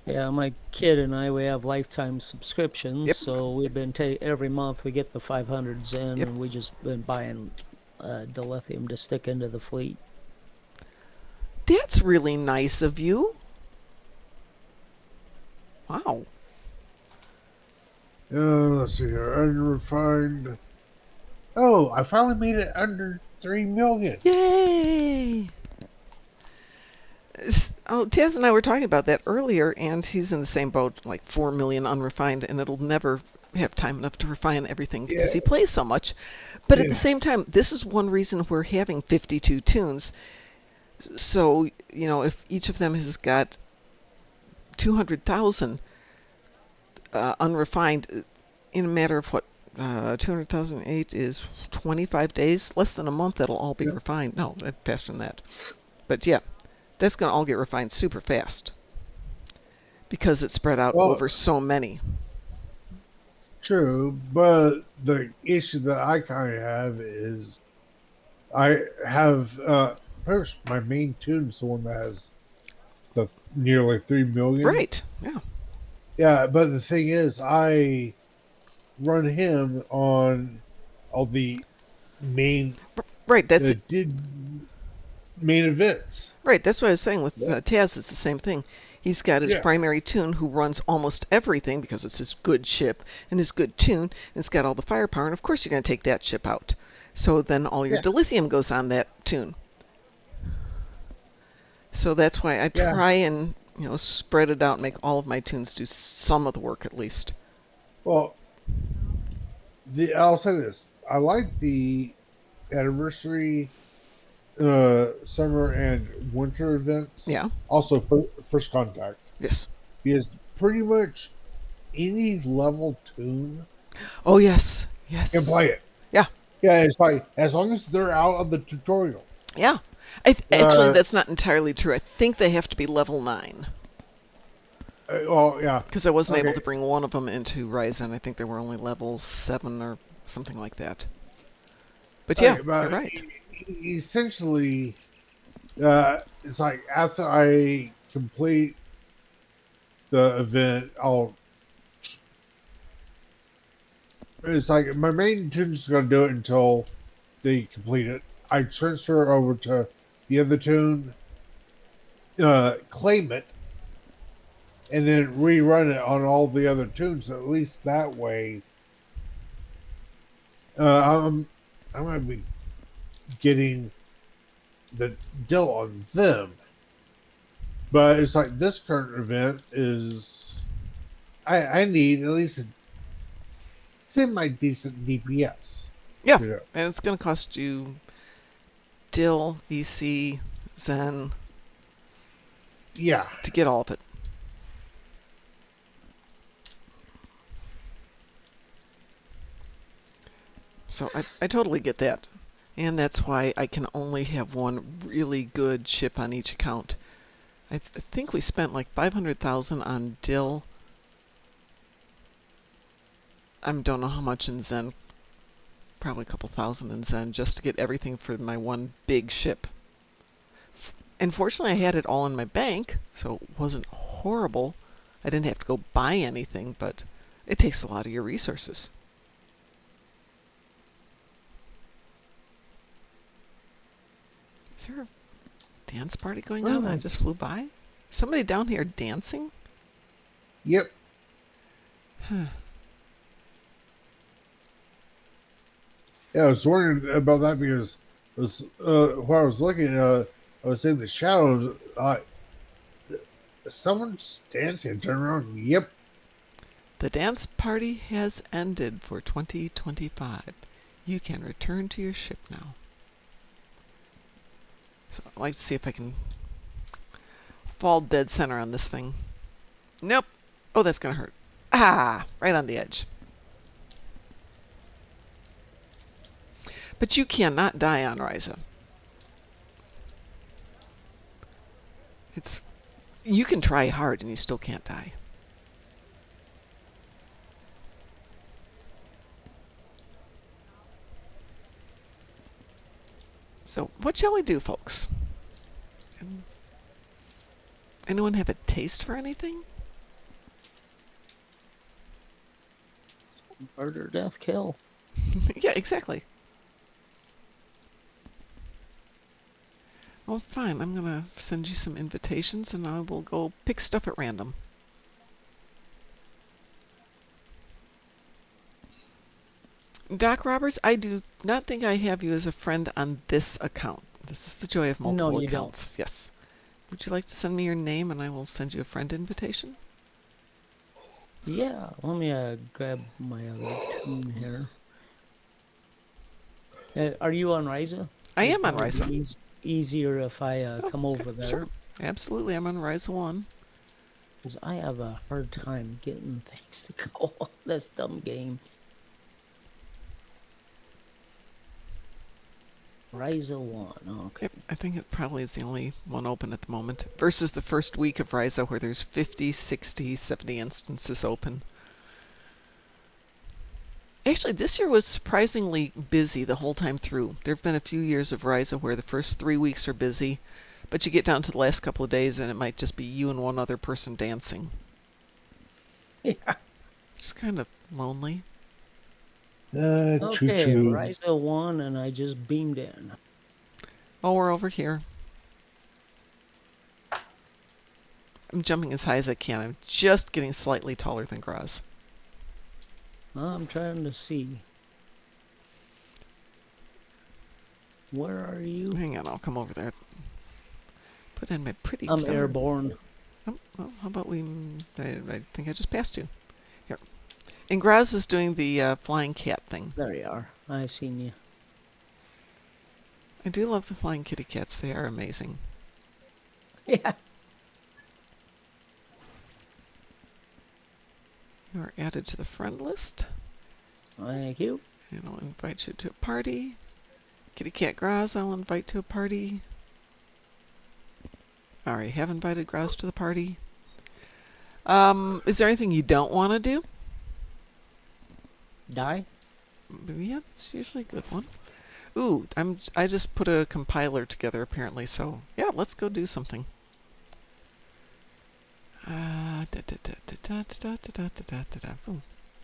[SPEAKER 3] Yeah, my kid and I, we have lifetime subscriptions,
[SPEAKER 2] Yep.
[SPEAKER 3] so we've been every month we get the 500 Zen,
[SPEAKER 2] Yep.
[SPEAKER 3] and we just been buying dilithium to stick into the fleet.
[SPEAKER 2] That's really nice of you. Wow.
[SPEAKER 1] Let's see here. Unrefined. Oh, I finally made it under 3 million.
[SPEAKER 2] Yay! Oh, Taz and I were talking about that earlier, and he's in the same boat, like 4 million unrefined, and it'll never have time enough to refine everything
[SPEAKER 1] Yeah,
[SPEAKER 2] because he plays so much. But at the
[SPEAKER 1] yeah,
[SPEAKER 2] same time, this is one reason we're having 52 tunes. So, if each of them has got 200,000 unrefined in a matter of what? 200,008 is 25 days, less than a month, that'll all be
[SPEAKER 1] yeah.
[SPEAKER 2] refined. No, faster than that. But yeah, that's going to all get refined super fast because it's spread out
[SPEAKER 1] Well,
[SPEAKER 2] over so many.
[SPEAKER 1] true, but the issue that I kind of have is I have first my main tune's the one that has the nearly 3 million.
[SPEAKER 2] Right. Yeah.
[SPEAKER 1] Yeah, but the thing is, I run him on all the main
[SPEAKER 2] Right. That's it.
[SPEAKER 1] did main events.
[SPEAKER 2] Right. That's what I was saying with
[SPEAKER 1] Yeah,
[SPEAKER 2] Taz. It's the same thing. He's got his
[SPEAKER 1] yeah,
[SPEAKER 2] primary tune who runs almost everything because it's his good ship and his good tune, and it's got all the firepower. And of course, you're going to take that ship out. So then all your
[SPEAKER 1] yeah,
[SPEAKER 2] dilithium goes on that tune. So that's why I
[SPEAKER 1] yeah.
[SPEAKER 2] try and spread it out and make all of my tunes do some of the work at least.
[SPEAKER 1] Well, I'll say this: I like the anniversary, summer and winter events.
[SPEAKER 2] Yeah.
[SPEAKER 1] Also, for first contact,
[SPEAKER 2] Yes.
[SPEAKER 1] because pretty much any level tune
[SPEAKER 2] Oh yes.
[SPEAKER 1] can
[SPEAKER 2] Yes.
[SPEAKER 1] play it.
[SPEAKER 2] Yeah.
[SPEAKER 1] Yeah, it's like as long as they're out of the tutorial.
[SPEAKER 2] Yeah. Actually,
[SPEAKER 1] Uh,
[SPEAKER 2] that's not entirely true. I think they have to be level 9
[SPEAKER 1] well, yeah.
[SPEAKER 2] because I wasn't able
[SPEAKER 1] Okay.
[SPEAKER 2] to bring one of them into Ryzen. I think they were only level 7 or something like that. But yeah,
[SPEAKER 1] Okay,
[SPEAKER 2] you're
[SPEAKER 1] but
[SPEAKER 2] right.
[SPEAKER 1] essentially, it's like after I complete the event, I'll. It's like my main tune's going to do it until they complete it. I transfer over to the other tune, claim it, and then rerun it on all the other tunes. At least that way, I'm going to be getting the deal on them. But it's like this current event is I need at least a semi decent DPS.
[SPEAKER 2] Yeah,
[SPEAKER 1] You know.
[SPEAKER 2] and it's going to cost you Dill, EC, Zen
[SPEAKER 1] Yeah.
[SPEAKER 2] to get all of it. So I totally get that. And that's why I can only have one really good ship on each account. I think we spent like 500,000 on Dill. I don't know how much in Zen. Probably a couple thousand in Zen just to get everything for my one big ship. And fortunately, I had it all in my bank, so it wasn't horrible. I didn't have to go buy anything, but it takes a lot of your resources. Is there a dance party going on that I
[SPEAKER 1] Oh,
[SPEAKER 2] just flew by? Somebody down here dancing?
[SPEAKER 1] yep.
[SPEAKER 2] Huh.
[SPEAKER 1] Yeah, I was wondering about that because it was, while I was looking, I was in the shadows. Someone's dancing. Turn around. Yep.
[SPEAKER 2] The dance party has ended for 2025. You can return to your ship now. So I'd like to see if I can fall dead center on this thing. Nope. Oh, that's going to hurt. Ah, right on the edge. But you cannot die on Ryza. It's you can try hard and you still can't die. So what shall we do, folks? Anyone have a taste for anything?
[SPEAKER 3] Murder, death, kill.
[SPEAKER 2] Yeah, exactly. Well, fine. I'm going to send you some invitations and I will go pick stuff at random. Doc Roberts, I do not think I have you as a friend on this account. This is the joy of
[SPEAKER 3] No,
[SPEAKER 2] multiple
[SPEAKER 3] you don't.
[SPEAKER 2] accounts. Yes. Would you like to send me your name and I will send you a friend invitation?
[SPEAKER 3] Yeah, let me grab my other tune here. Are you on Ryza?
[SPEAKER 2] I
[SPEAKER 3] It'd
[SPEAKER 2] am on
[SPEAKER 3] probably
[SPEAKER 2] Ryza.
[SPEAKER 3] be easier if I
[SPEAKER 2] Oh,
[SPEAKER 3] come
[SPEAKER 2] okay,
[SPEAKER 3] over there.
[SPEAKER 2] sure. Absolutely, I'm on Ryza 1.
[SPEAKER 3] Because I have a hard time getting things to go on this dumb game. Ryza 1, okay.
[SPEAKER 2] Yep, I think it probably is the only one open at the moment. Versus the first week of Ryza where there's 50, 60, 70 instances open. Actually, this year was surprisingly busy the whole time through. There have been a few years of Ryza where the first 3 weeks are busy, but you get down to the last couple of days and it might just be you and one other person dancing.
[SPEAKER 3] Yeah.
[SPEAKER 2] Just kind of lonely.
[SPEAKER 3] Okay,
[SPEAKER 1] Choo-choo.
[SPEAKER 3] Ryza 1, and I just beamed in.
[SPEAKER 2] Oh, we're over here. I'm jumping as high as I can. I'm just getting slightly taller than Graz.
[SPEAKER 3] I'm trying to see. Where are you?
[SPEAKER 2] Hang on, I'll come over there. Put in my pretty
[SPEAKER 3] I'm
[SPEAKER 2] color.
[SPEAKER 3] airborne.
[SPEAKER 2] Oh, well, how about we... I think I just passed you. Here. And Graz is doing the flying cat thing.
[SPEAKER 3] There you are. I seen you.
[SPEAKER 2] I do love the flying kitty cats. They are amazing.
[SPEAKER 3] Yeah.
[SPEAKER 2] You are added to the friend list.
[SPEAKER 3] Thank you.
[SPEAKER 2] And I'll invite you to a party. Kitty Cat Graz, I'll invite to a party. Alright, have invited Graz to the party. Is there anything you don't want to do?
[SPEAKER 3] Die?
[SPEAKER 2] Yeah, that's usually a good one. Ooh, I just put a compiler together apparently, so yeah, let's go do something.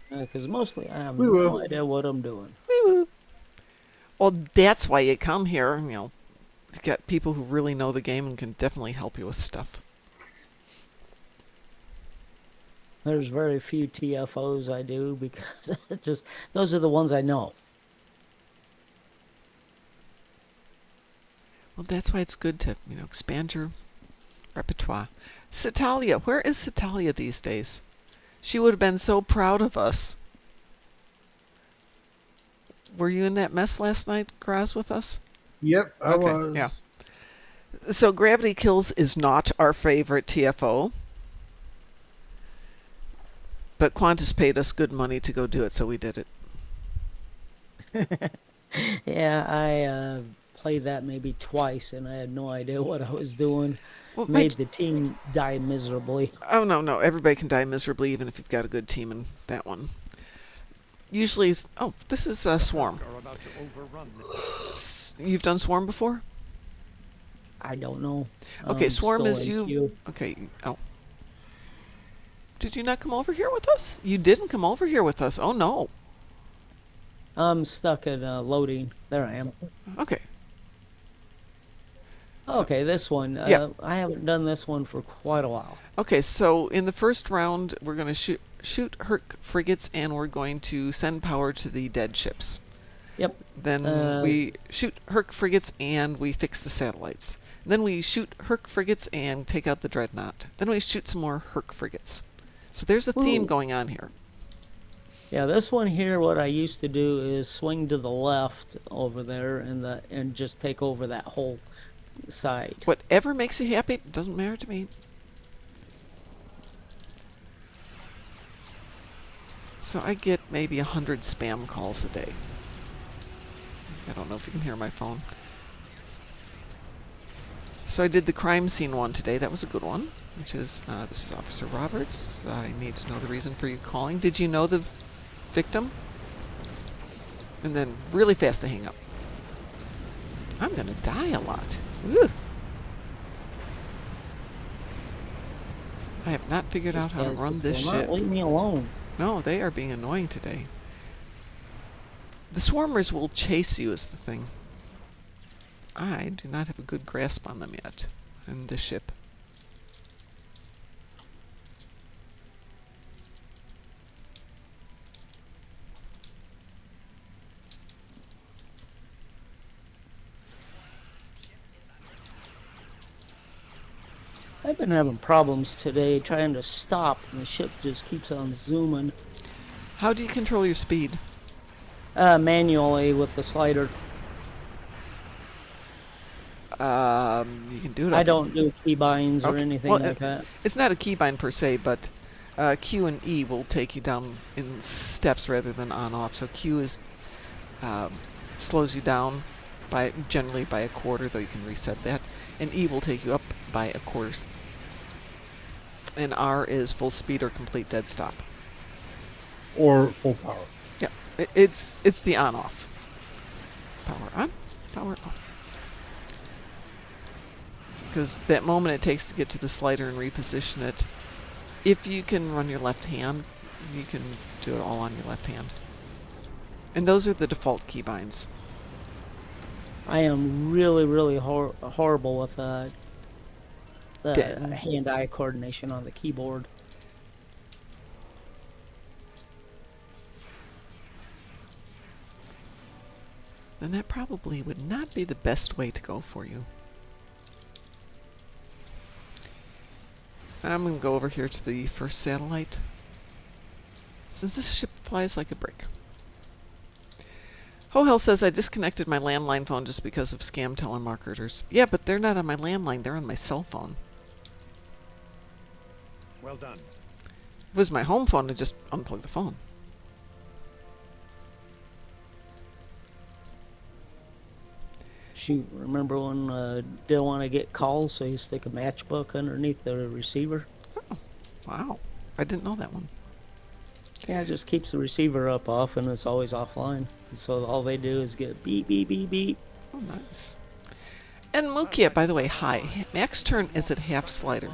[SPEAKER 3] Because mostly I have
[SPEAKER 1] We
[SPEAKER 3] no
[SPEAKER 1] will.
[SPEAKER 3] idea what I'm doing.
[SPEAKER 2] Woo-woo. Well, that's why you come here. You know, you've got people who really know the game and can definitely help you with stuff.
[SPEAKER 3] There's very few TFOs I do because it just those are the ones I know.
[SPEAKER 2] Well, that's why it's good to, expand your repertoire. Citalia, where is Citalia these days? She would have been so proud of us. Were you in that mess last night, Graz, with us?
[SPEAKER 1] Yep, I
[SPEAKER 2] Okay,
[SPEAKER 1] was.
[SPEAKER 2] yeah. So Gravity Kills is not our favorite TFO. But Qantas paid us good money to go do it, so we did it.
[SPEAKER 3] Yeah, I played that maybe twice and I had no idea what I was doing.
[SPEAKER 2] Well,
[SPEAKER 3] Made the team die miserably.
[SPEAKER 2] Oh, no. Everybody can die miserably, even if you've got a good team in that one. Usually... Oh, this is Swarm. You've done Swarm before?
[SPEAKER 3] I don't know.
[SPEAKER 2] Okay, Swarm
[SPEAKER 3] still
[SPEAKER 2] is you...
[SPEAKER 3] NQ.
[SPEAKER 2] Okay, oh. Did you not come over here with us? You didn't come over here with us. Oh, no.
[SPEAKER 3] I'm stuck at loading. There I am.
[SPEAKER 2] Okay.
[SPEAKER 3] Okay, this one.
[SPEAKER 2] Yeah.
[SPEAKER 3] I haven't done this one for quite a while.
[SPEAKER 2] Okay, so in the first round, we're going to shoot Herc frigates, and we're going to send power to the dead ships.
[SPEAKER 3] Yep.
[SPEAKER 2] Then we shoot Herc frigates, and we fix the satellites. And then we shoot Herc frigates and take out the dreadnought. Then we shoot some more Herc frigates. So there's a theme going on here.
[SPEAKER 3] Yeah, this one here, what I used to do is swing to the left over there and just take over that whole side.
[SPEAKER 2] Whatever makes you happy, doesn't matter to me. So I get maybe 100 spam calls a day. I don't know if you can hear my phone. So I did the crime scene one today. That was a good one, which is, this is Officer Roberts. I need to know the reason for you calling. Did you know the victim? And then really fast to hang up. I'm going to die a lot. Woo. I have not figured out how to run this ship.
[SPEAKER 3] Leave me alone.
[SPEAKER 2] No, they are being annoying today. The swarmers will chase you is the thing. I do not have a good grasp on them yet in this ship.
[SPEAKER 3] I've been having problems today trying to stop, and the ship just keeps on zooming.
[SPEAKER 2] How do you control your speed?
[SPEAKER 3] Manually with the slider.
[SPEAKER 2] You can do it.
[SPEAKER 3] I don't do keybinds or
[SPEAKER 2] Okay.
[SPEAKER 3] anything
[SPEAKER 2] Well,
[SPEAKER 3] like that.
[SPEAKER 2] it's not a keybind per se, but Q and E will take you down in steps rather than on-off. So Q is slows you down by generally by a quarter, though you can reset that, and E will take you up by a quarter. And R is full speed or complete dead stop.
[SPEAKER 1] Or full power.
[SPEAKER 2] Yeah, it's the on-off. Power on, power off. Because that moment it takes to get to the slider and reposition it, if you can run your left hand, you can do it all on your left hand. And those are the default keybinds.
[SPEAKER 3] I am really, really horrible with the hand-eye coordination on the keyboard.
[SPEAKER 2] Then that probably would not be the best way to go for you. I'm going to go over here to the first satellite, since this ship flies like a brick. Hohel says I disconnected my landline phone just because of scam telemarketers. Yeah, but they're not on my landline, they're on my cell phone.
[SPEAKER 4] Well done.
[SPEAKER 2] If it was my home phone, I'd just unplug the phone.
[SPEAKER 3] Shoot, remember when didn't want to get calls, so you stick a matchbook underneath the receiver?
[SPEAKER 2] Oh, wow. I didn't know that one.
[SPEAKER 3] Yeah, it just keeps the receiver up off, and it's always offline. So all they do is get beep, beep, beep, beep.
[SPEAKER 2] Oh, nice. And Mukia, by the way, hi. Max turn is at half slider.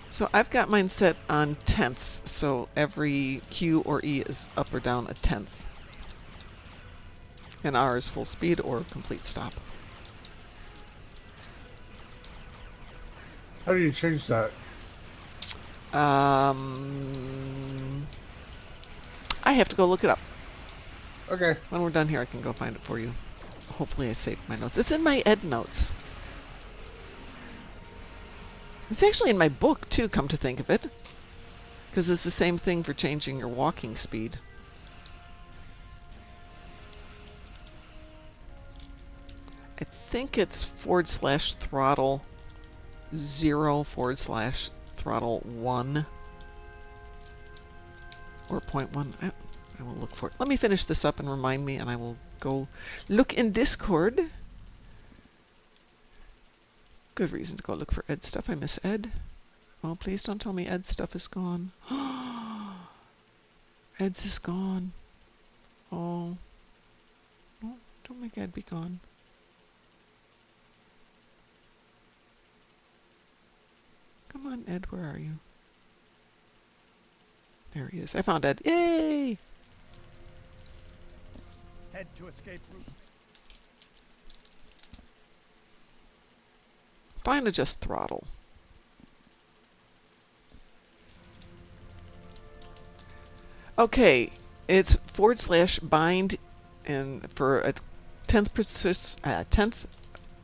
[SPEAKER 2] So I've got mine set on tenths, so every Q or E is up or down a tenth. And R is full speed or complete stop.
[SPEAKER 1] How do you change that?
[SPEAKER 2] I have to go look it up.
[SPEAKER 1] Okay.
[SPEAKER 2] When we're done here, I can go find it for you. Hopefully I saved my notes. It's in my Ed notes. It's actually in my book, too, come to think of it. Because it's the same thing for changing your walking speed. I think it's /throttle 0 /throttle 1. Or 0.1. I will look for it. Let me finish this up and remind me, and I will go look in Discord. Good reason to go look for Ed stuff. I miss Ed. Oh, please don't tell me Ed's stuff is gone. Ed's is gone. Oh. No, don't make Ed be gone. Come on, Ed, where are you? There he is. I found Ed. Yay!
[SPEAKER 4] Head to escape route.
[SPEAKER 2] Fine, adjust throttle. Okay, it's /bind, and for a tenth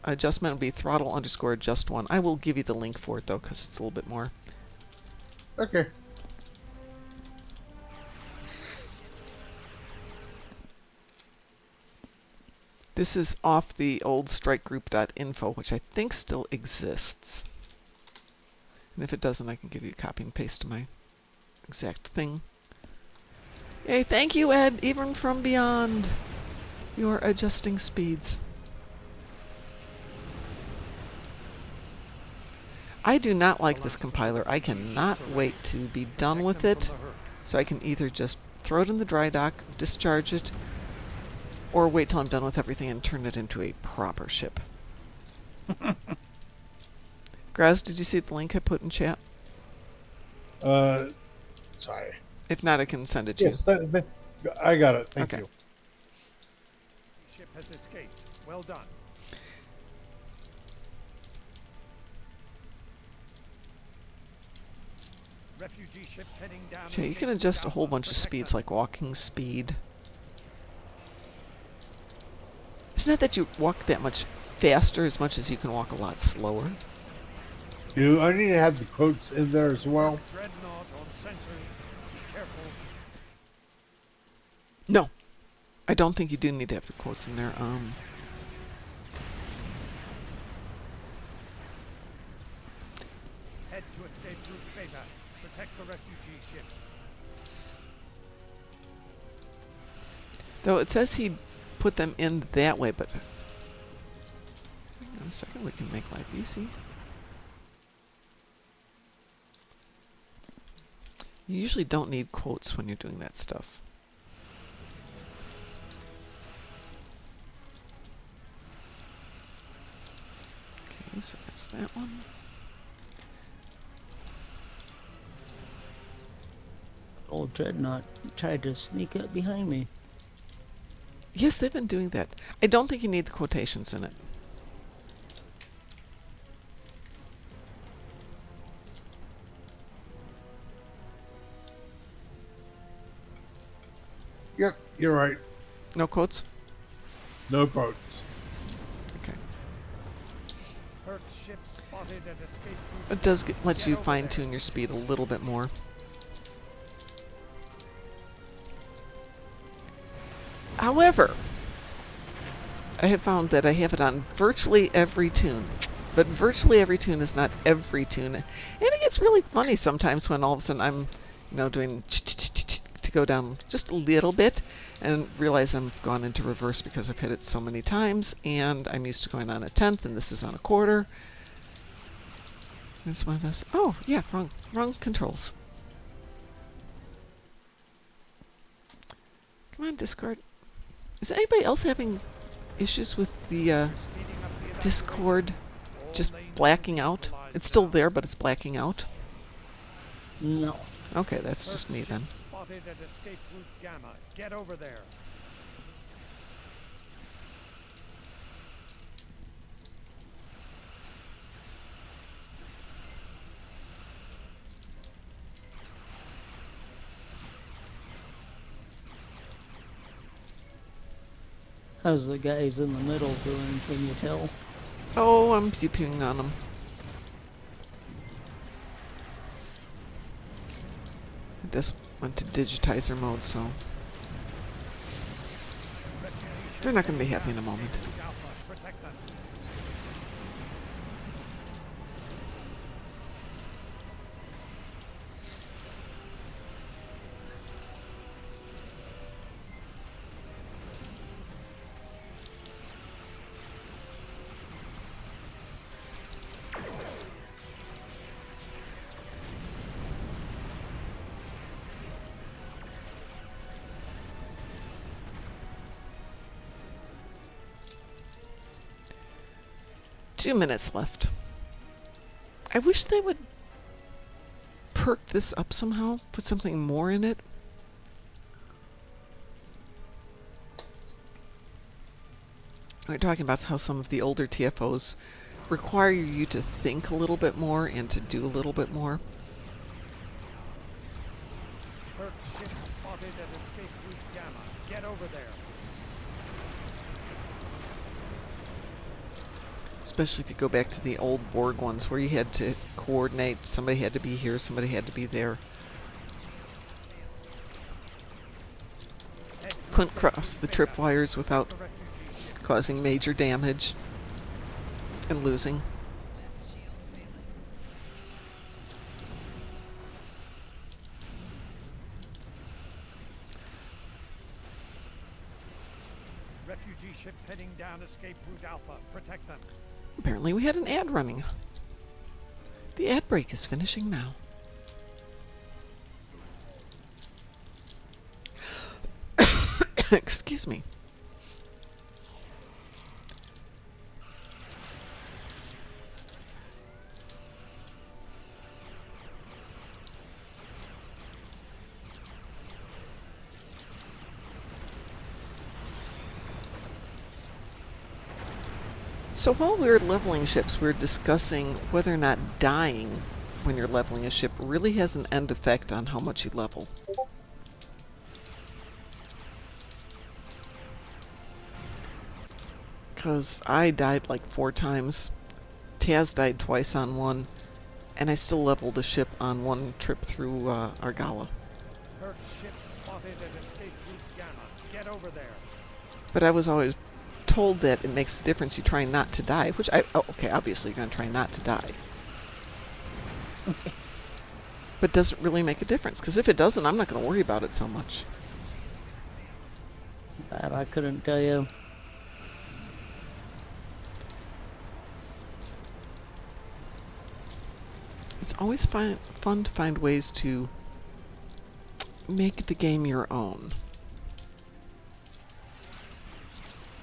[SPEAKER 2] adjustment would be throttle _adjust1. I will give you the link for it though, because it's a little bit more.
[SPEAKER 1] Okay.
[SPEAKER 2] This is off the old strikegroup.info, which I think still exists. And if it doesn't, I can give you a copy and paste to my exact thing. Yay, thank you, Ed, even from beyond. You're adjusting speeds. I do not like this compiler. I cannot wait to be done with it, so I can either just throw it in the dry dock, discharge it, or wait till I'm done with everything and turn it into a proper ship. Graz, did you see the link I put in chat?
[SPEAKER 1] quotes high.
[SPEAKER 2] If not, I can send it to
[SPEAKER 1] Yes, I got it. Thank
[SPEAKER 2] Okay.
[SPEAKER 1] you.
[SPEAKER 4] Ship has escaped. Well done. Refugee ships heading down.
[SPEAKER 2] you. So you
[SPEAKER 4] escape
[SPEAKER 2] can
[SPEAKER 4] route
[SPEAKER 2] adjust a whole
[SPEAKER 4] Alpha.
[SPEAKER 2] bunch of
[SPEAKER 4] Protect
[SPEAKER 2] speeds,
[SPEAKER 4] them.
[SPEAKER 2] like walking speed. It's not that you walk that much faster as much as you can walk a lot slower.
[SPEAKER 1] Do I need to have the quotes in there as well?
[SPEAKER 4] Dreadnought on sensors. Be careful.
[SPEAKER 2] No, I don't think you do need to have the quotes in there.
[SPEAKER 4] Head to escape route Beta. Protect the refugee ships.
[SPEAKER 2] Though it says he put them in that way, but hang on a second, we can make life easy. You usually don't need quotes when you're doing that stuff. Okay, so that's that one.
[SPEAKER 3] Old Dreadnought tried to sneak up behind me.
[SPEAKER 2] Yes, they've been doing that. I don't think you need the quotations in it.
[SPEAKER 1] Yep, you're right.
[SPEAKER 2] No quotes?
[SPEAKER 1] No quotes.
[SPEAKER 2] Okay.
[SPEAKER 4] Hurt ship spotted at escape route.
[SPEAKER 2] It does let
[SPEAKER 4] Get
[SPEAKER 2] you
[SPEAKER 4] over
[SPEAKER 2] fine
[SPEAKER 4] there.
[SPEAKER 2] tune your speed a little bit more. However, I have found that I have it on virtually every tune. But virtually every tune is not every tune. And it gets really funny sometimes when all of a sudden I'm, doing to go down just a little bit and realize I'm gone into reverse because I've hit it so many times and I'm used to going on a tenth and this is on a quarter. It's one of those. Oh, yeah, wrong controls. Come on, Discord. Is anybody else having issues with the
[SPEAKER 4] Speeding up the
[SPEAKER 2] Discord
[SPEAKER 4] evacuation. All
[SPEAKER 2] just
[SPEAKER 4] lanes
[SPEAKER 2] blacking
[SPEAKER 4] will be
[SPEAKER 2] out?
[SPEAKER 4] utilized
[SPEAKER 2] It's still
[SPEAKER 4] now.
[SPEAKER 2] there, but it's blacking out.
[SPEAKER 3] No.
[SPEAKER 2] Okay, that's
[SPEAKER 4] Hurt
[SPEAKER 2] just me
[SPEAKER 4] ship
[SPEAKER 2] then.
[SPEAKER 4] Spotted at escape route Gamma. Get over there.
[SPEAKER 3] How's the guys in the middle doing? Can you tell?
[SPEAKER 2] Oh, I'm pew-pewing on them. I just went to digitizer mode, so they're not going to be happy in a moment.
[SPEAKER 4] Route Alpha. Protect them.
[SPEAKER 2] Two minutes left. I wish they would perk this up somehow, put something more in it. We're talking about how some of the older TFOs require you to think a little bit more and to do a little bit more.
[SPEAKER 4] Hurt ship spotted at escape route Gamma. Get over there.
[SPEAKER 2] Especially if you go back to the old Borg ones where you had to coordinate. Somebody had to be here, somebody had to be there.
[SPEAKER 4] Head to
[SPEAKER 2] Couldn't
[SPEAKER 4] escape
[SPEAKER 2] cross
[SPEAKER 4] route
[SPEAKER 2] the
[SPEAKER 4] Beta.
[SPEAKER 2] tripwires without
[SPEAKER 4] The refugee ship.
[SPEAKER 2] causing major damage and losing.
[SPEAKER 4] Refugee ships heading down escape route Alpha. Protect them.
[SPEAKER 2] Apparently we had an ad running. The ad break is finishing now. Excuse me. So while we were leveling ships, we were discussing whether or not dying when you're leveling a ship really has an end effect on how much you level. Because I died like 4 times. Taz died twice on one. And I still leveled a ship on one trip through Argala.
[SPEAKER 4] Hurt ship spotted at escape route Gamma. Get over there.
[SPEAKER 2] But I was always told that it makes a difference you try not to die, which okay, obviously you're going to try not to die. But does it really make a difference? Because if it doesn't, I'm not going to worry about it so much.
[SPEAKER 3] That I couldn't tell you.
[SPEAKER 2] It's always fun to find ways to make the game your own.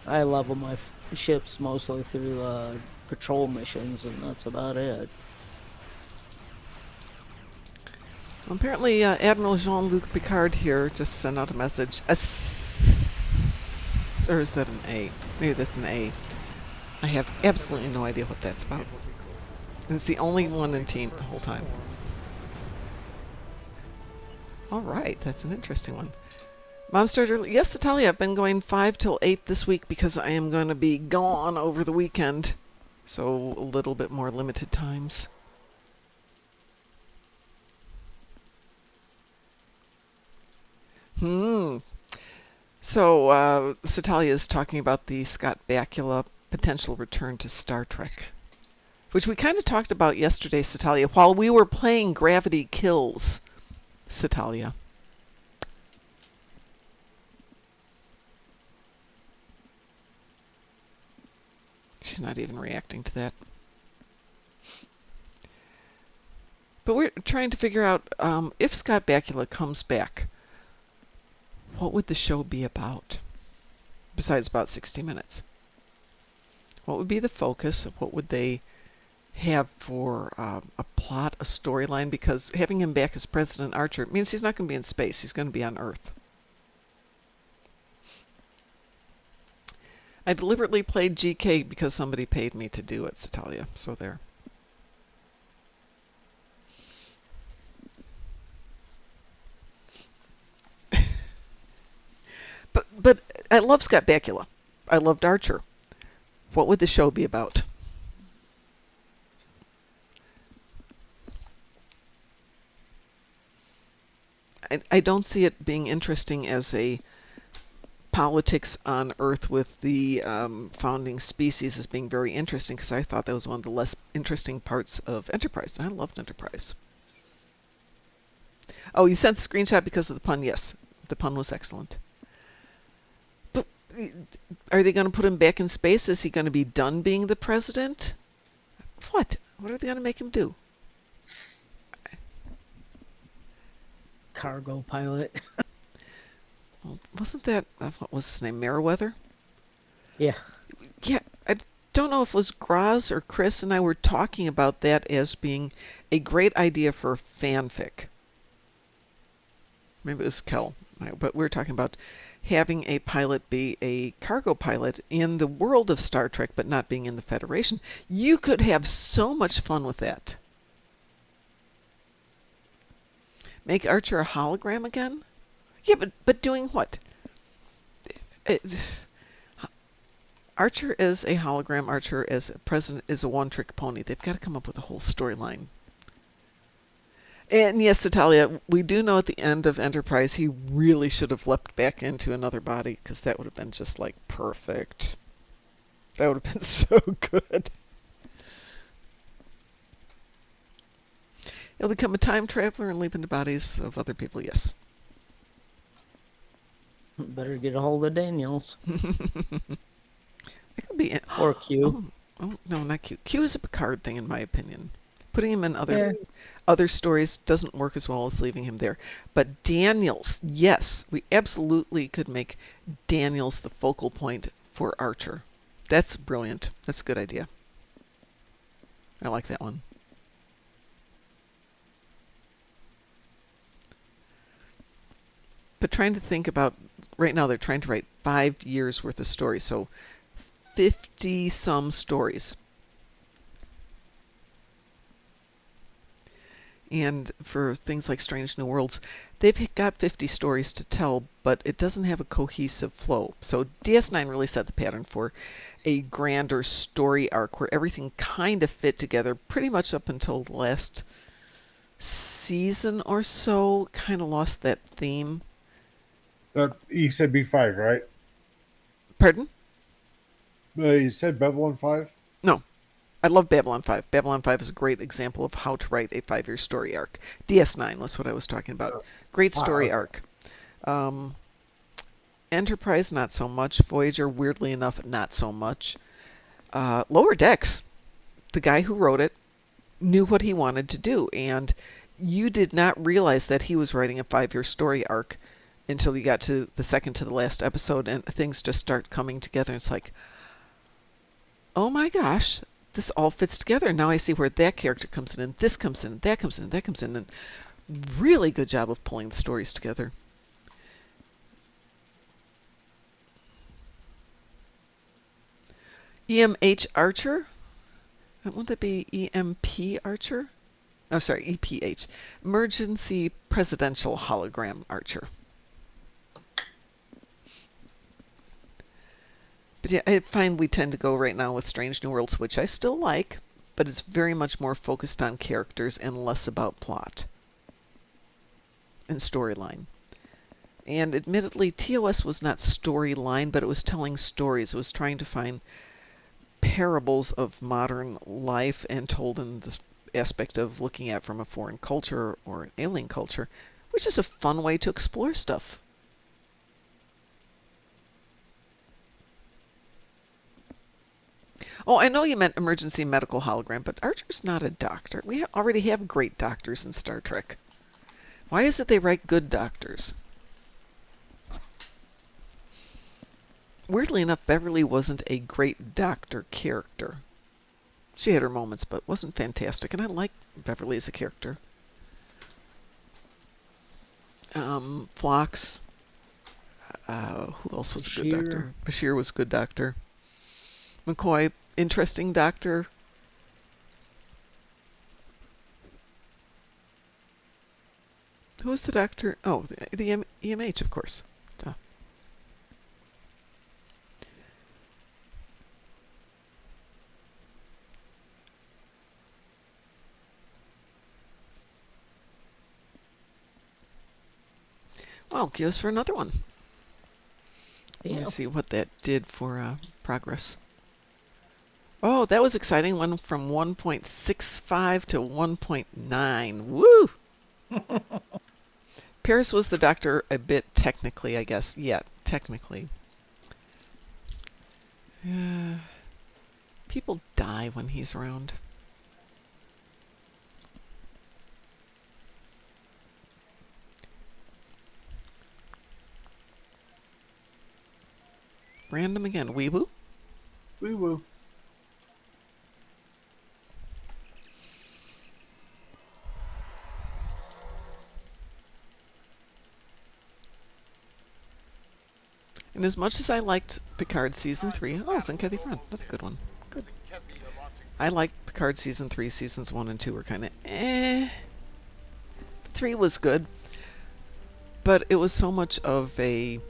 [SPEAKER 3] I level my ships mostly through patrol missions, and that's about it.
[SPEAKER 2] Well, apparently, Admiral Jean-Luc Picard here just sent out a message. Or is that an A? Maybe that's an A. I have absolutely no idea what that's about. And it's the only one in team the whole time. All right, that's an interesting one. Mom started early. Yes, Natalia, I've been going 5 till 8 this week because I am going to be gone over the weekend. So a little bit more limited times. So, Satalia is talking about the Scott Bakula potential return to Star Trek, which we kind of talked about yesterday, Satalia, while we were playing Gravity Kills, Satalia. She's not even reacting to that. But we're trying to figure out if Scott Bakula comes back, what would the show be about? Besides about 60 minutes. What would be the focus? What would they have for a plot, a storyline? Because having him back as President Archer means he's not going to be in space. He's going to be on Earth. I deliberately played GK because somebody paid me to do it, Satalia. So there. But I love Scott Bakula. I loved Archer. What would the show be about? I don't see it being interesting as a politics on Earth with the founding species as being very interesting, because I thought that was one of the less interesting parts of Enterprise. I loved Enterprise. Oh, you sent the screenshot because of the pun. Yes, the pun was excellent. But are they going to put him back in space? Is he going to be done being the president? What? What are they going to make him do?
[SPEAKER 3] Cargo pilot.
[SPEAKER 2] Well, wasn't that, what was his name, Meriwether?
[SPEAKER 3] Yeah.
[SPEAKER 2] Yeah, I don't know if it was Graz or Chris and I were talking about that as being a great idea for fanfic. Maybe it was Kel, but we were talking about having a pilot be a cargo pilot in the world of Star Trek, but not being in the Federation. You could have so much fun with that. Make Archer a hologram again? Yeah, but doing what? Archer is a hologram. Archer as president is a one-trick pony. They've got to come up with a whole storyline. And yes, Natalia, we do know at the end of Enterprise he really should have leapt back into another body, because that would have been just like perfect. That would have been so good. He'll become a time traveler and leap into bodies of other people, yes.
[SPEAKER 3] Better get a hold of Daniels.
[SPEAKER 2] It could be...
[SPEAKER 3] Or Q.
[SPEAKER 2] Oh, no, not Q. Q is a Picard thing, in my opinion. Putting him in other stories doesn't work as well as leaving him there. But Daniels, yes, we absolutely could make Daniels the focal point for Archer. That's brilliant. That's a good idea. I like that one. But trying to think about, right now they're trying to write 5 years worth of story. So 50 some stories. And for things like Strange New Worlds, they've got 50 stories to tell, but it doesn't have a cohesive flow. So DS9 really set the pattern for a grander story arc where everything kind of fit together pretty much up until the last season or so. Kind of lost that theme.
[SPEAKER 1] You said B5, right?
[SPEAKER 2] Pardon?
[SPEAKER 1] You said Babylon 5?
[SPEAKER 2] No. I love Babylon 5. Babylon 5 is a great example of how to write a 5-year story arc. DS9 was what I was talking about. Great story arc. Enterprise, not so much. Voyager, weirdly enough, not so much. Lower Decks, the guy who wrote it, knew what he wanted to do, and you did not realize that he was writing a 5-year story arc until you got to the second to the last episode, and things just start coming together. It's like, oh my gosh, this all fits together. Now I see where that character comes in, and this comes in, and that comes in, and that comes in, and really good job of pulling the stories together. EMH Archer? Wouldn't that be EMP Archer? Oh, sorry, EPH. Emergency Presidential Hologram Archer. But yeah, I find we tend to go right now with Strange New Worlds, which I still like, but it's very much more focused on characters and less about plot and storyline. And admittedly, TOS was not storyline, but it was telling stories. It was trying to find parables of modern life and told in this aspect of looking at from a foreign culture or an alien culture, which is a fun way to explore stuff. Oh, I know you meant emergency medical hologram, but Archer's not a doctor. We already have great doctors in Star Trek. Why is it they write good doctors? Weirdly enough, Beverly wasn't a great doctor character. She had her moments, but wasn't fantastic, and I like Beverly as a character. Phlox. Who else was a good doctor? Bashir was a good doctor. McCoy, interesting doctor. Who was the doctor? Oh, the EMH, of course. Duh. Well, give us for another one.
[SPEAKER 3] Yeah.
[SPEAKER 2] Let's see what that did for progress. Oh, that was exciting. Went from 1.65 to 1.9. Woo! Paris was the doctor a bit technically, I guess. Yeah, technically. People die when he's around. Random again. Weeboo?
[SPEAKER 1] Woo woo.
[SPEAKER 2] And as much as I liked Picard Season 3... Oh, it's in Kathy Front. That's a good one. Good. I liked Picard Season 3. Seasons 1 and 2 were kind of eh. 3 was good. But it was so much of a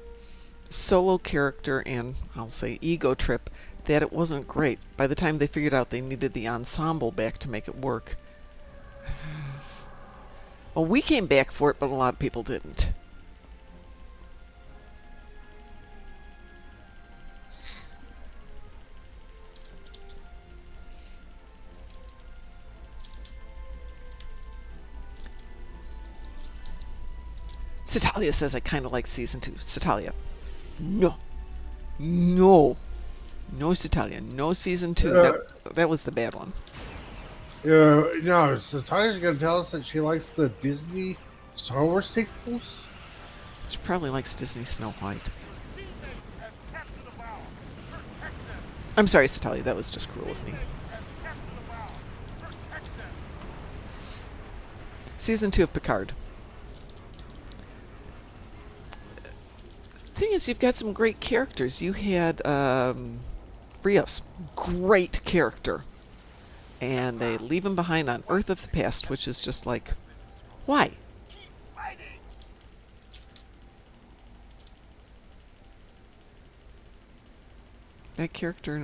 [SPEAKER 2] solo character and, I'll say, ego trip that it wasn't great. By the time they figured out they needed the ensemble back to make it work. Well, we came back for it, but a lot of people didn't. Citalia says I kind of like Season 2. Citalia. No. No. No, Citalia. No Season 2. That was the bad one.
[SPEAKER 1] No, so Talia's going to tell us that she likes the Disney Star Wars sequels?
[SPEAKER 2] She probably likes Disney Snow White. I'm sorry, Citalia. That was just cruel of me. Season 2 of Picard. The thing is, you've got some great characters. You had Rick Rios, great character. And they leave him behind on Earth of the Past, which is just like, why? That character